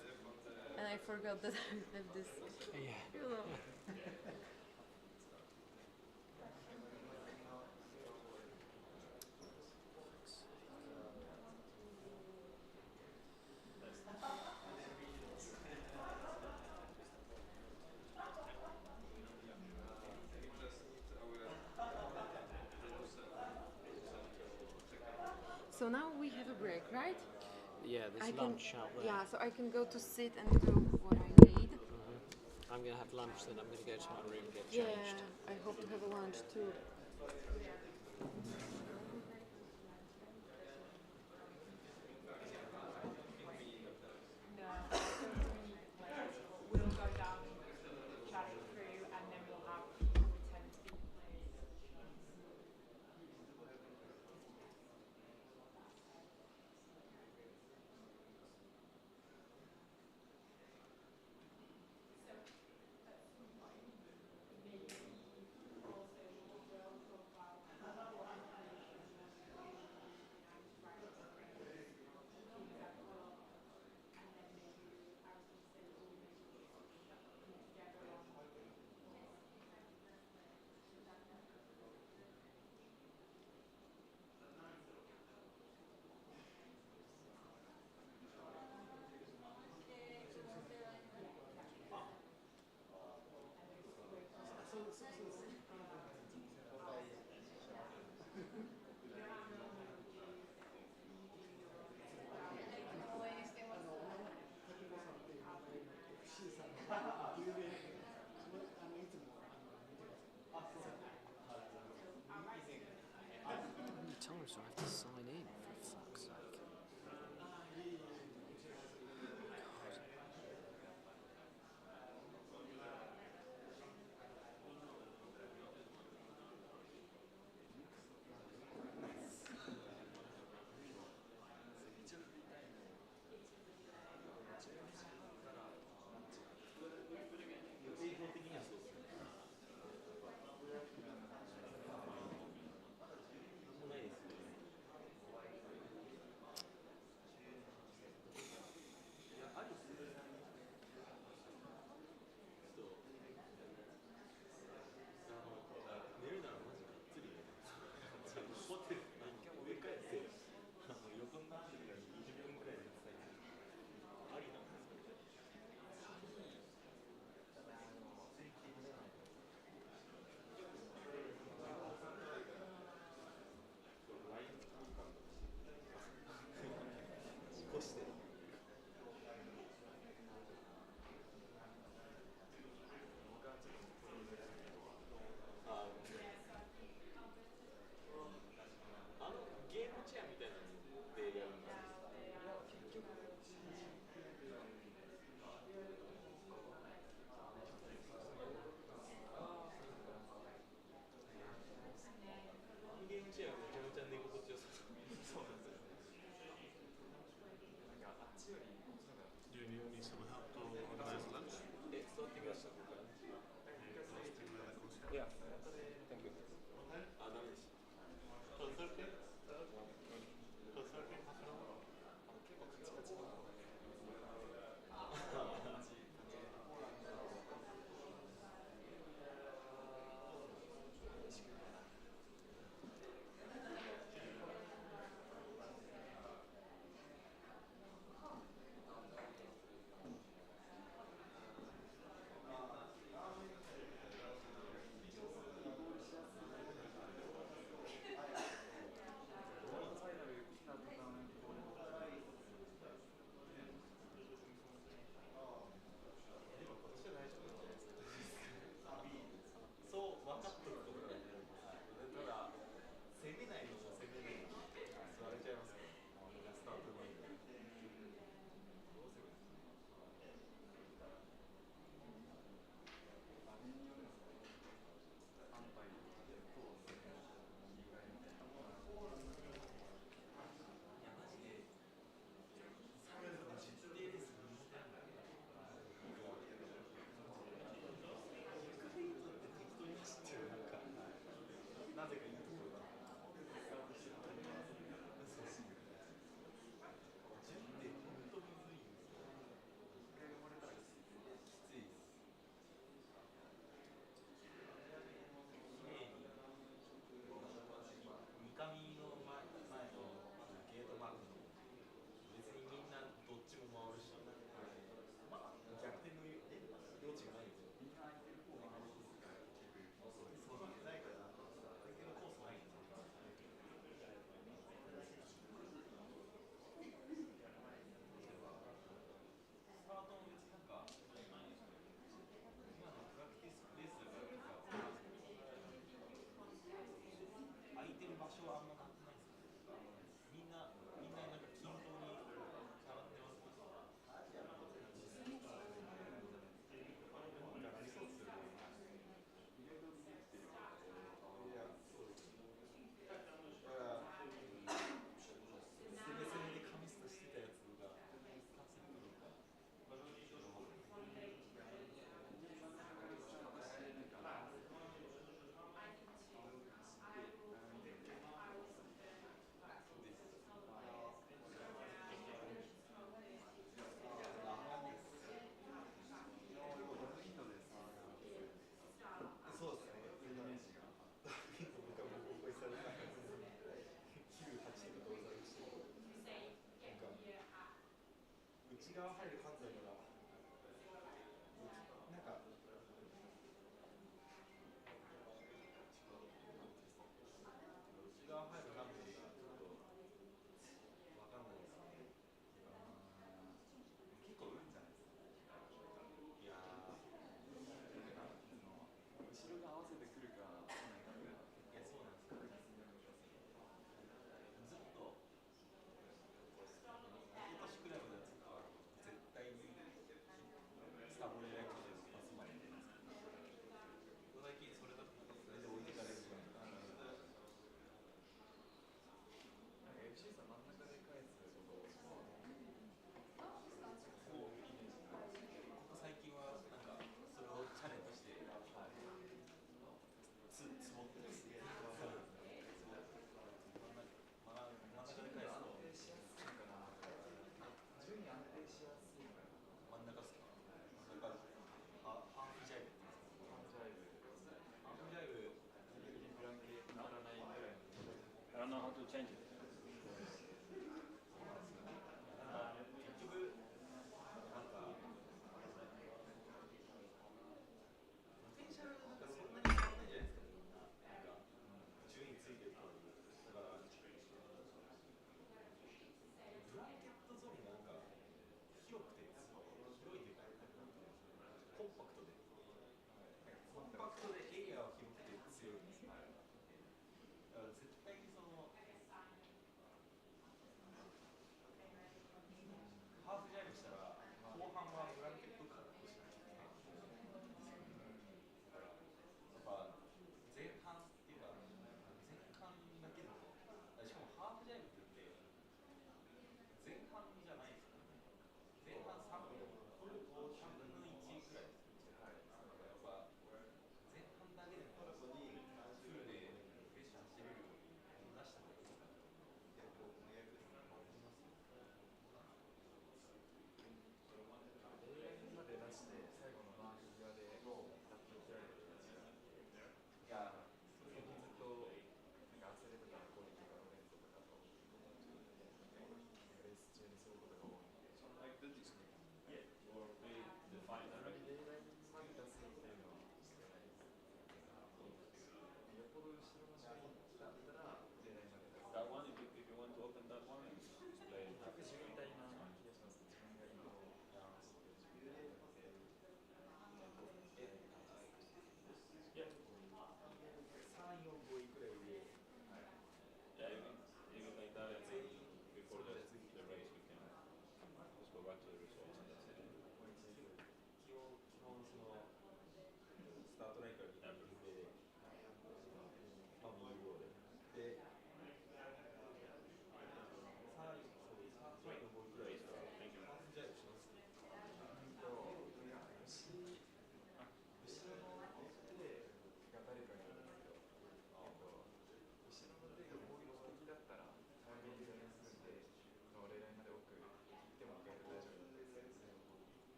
and I forgot that I have this. Yeah. You know. So now we have a break, right? Yeah, there's lunch out there. Yeah, so I can go to sit and do what I need. I'm going to have lunch, then I'm going to go to my room and get Yeah, changed. I hope to have a lunch too. We'll go down, chat through, and then we'll have people pretend to be players. が入るラグビーがちょっとわかんないですね。結構売るんじゃないですか。いや後ろが合わせてくるか来ないか。いやそうなんですよ。ずっと今年くらいまではずっと絶対にスタボレライトでパスまでやってます。最近それだとそれで置いてかれるじゃないか。FC さん真ん中で返すことこうイメージがここ最近はなんかそれをチャレンジしてつぼってですね。真ん中で返すと順位安定しやすい。真ん中っすか。真ん中ハーフジャイブって言うんですか。ハーフジャイブブランケならないぐらいの。I don't know how to change it. 結局なんかポテンシャルなんかそんなに変わんないじゃないですか。なんか順位ついてるから。だからブランケットゾーンがなんか広くて広いというかコンパクトでエリアは広くて強いんですよ。だから絶対にそのハーフジャイブしたら後半はブランケット確保しなきゃいけない。だからやっぱ前半っていうか前半だけどしかもハーフジャイブって前半じゃないですよね。前半3分の1くらいです。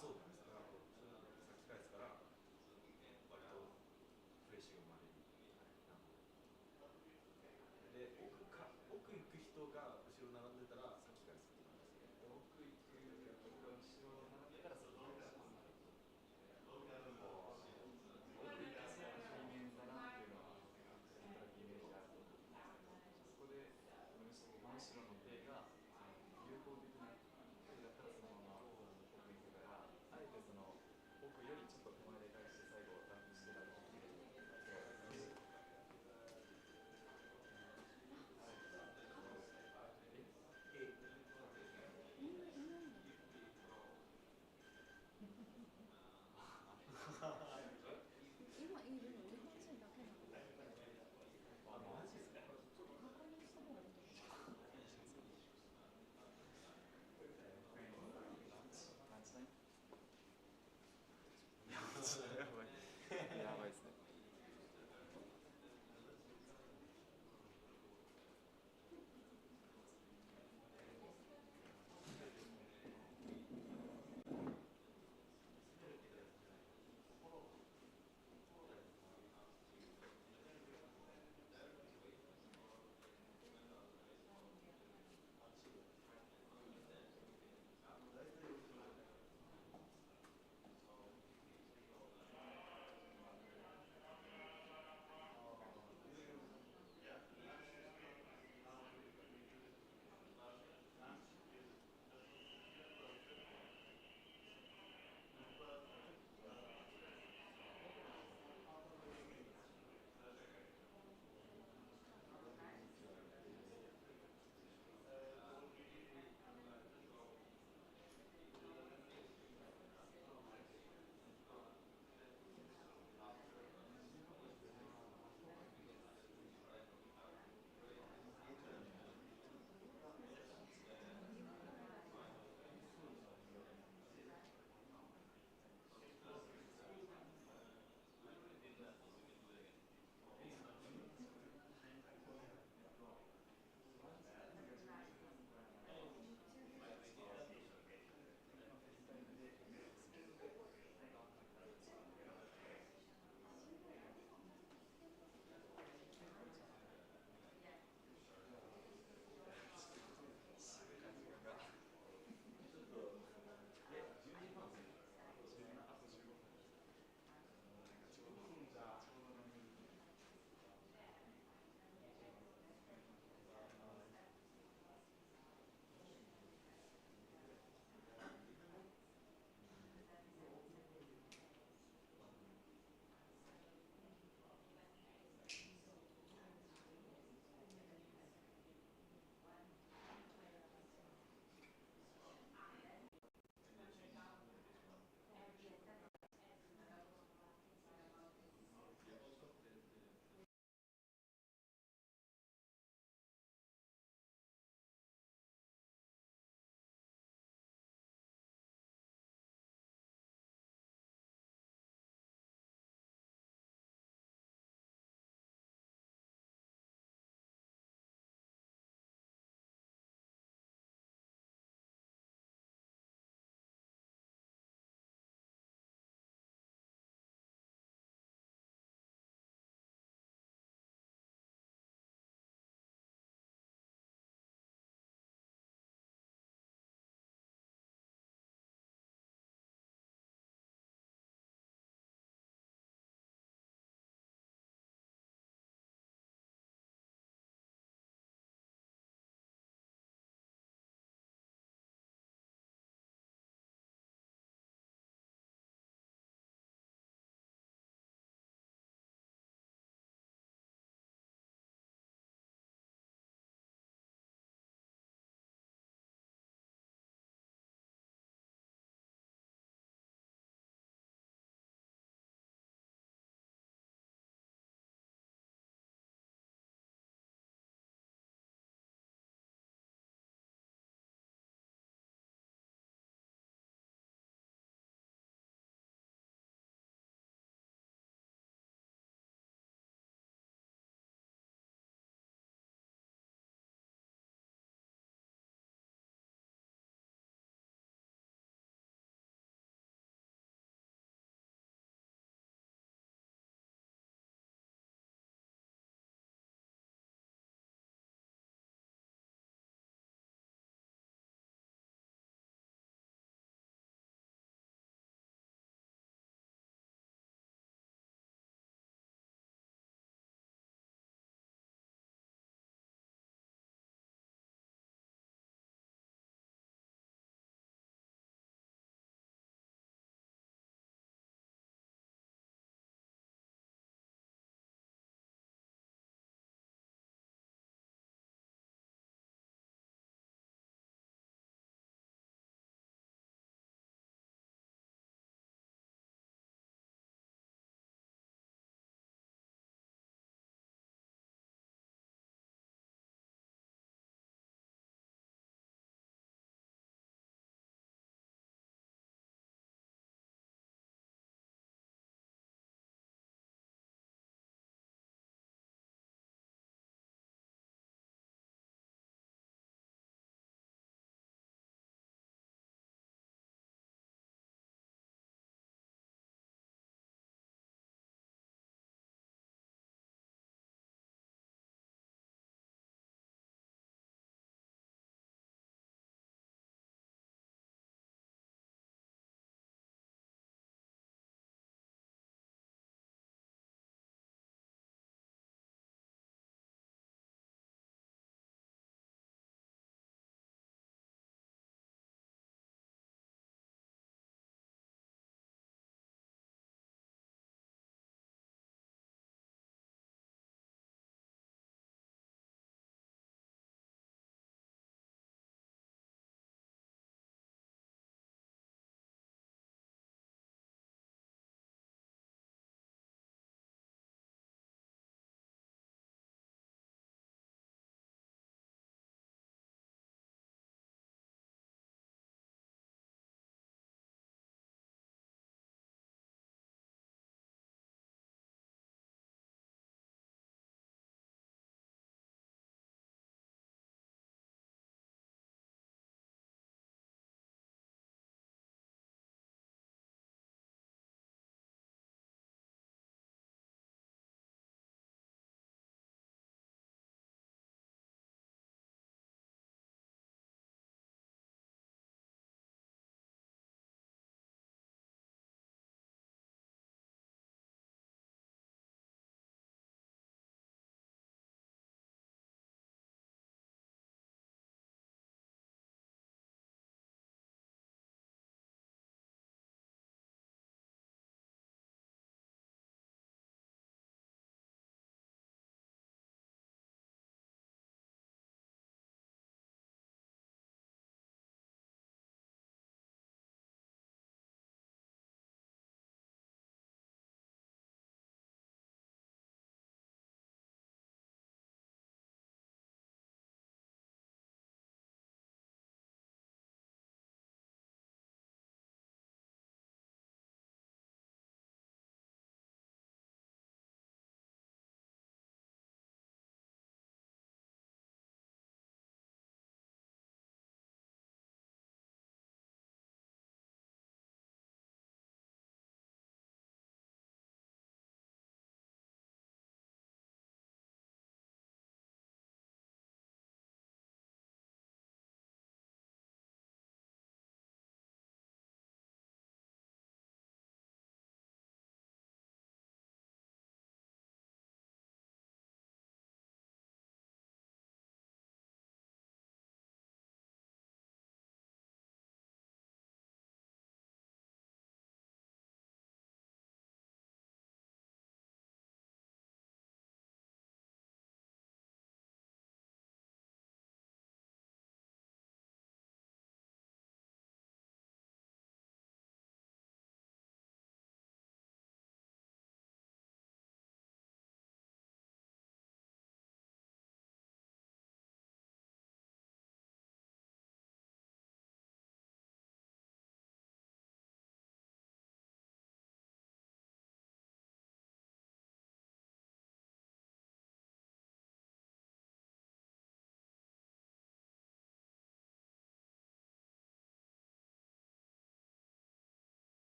そうなんです。だからこうさっき返すから割とフレッシュが生まれる。で奥行く人が後ろ並んでたらさっき返すって感じですね。奥行く人が後ろ並んでたらさっき返す。奥行かせる人間だなっていうのはなんとなくイメージあると思うんですけど、そこで真後ろの手が有効的な手だったらそのまま奥行くから、あえてその奥よりちょっ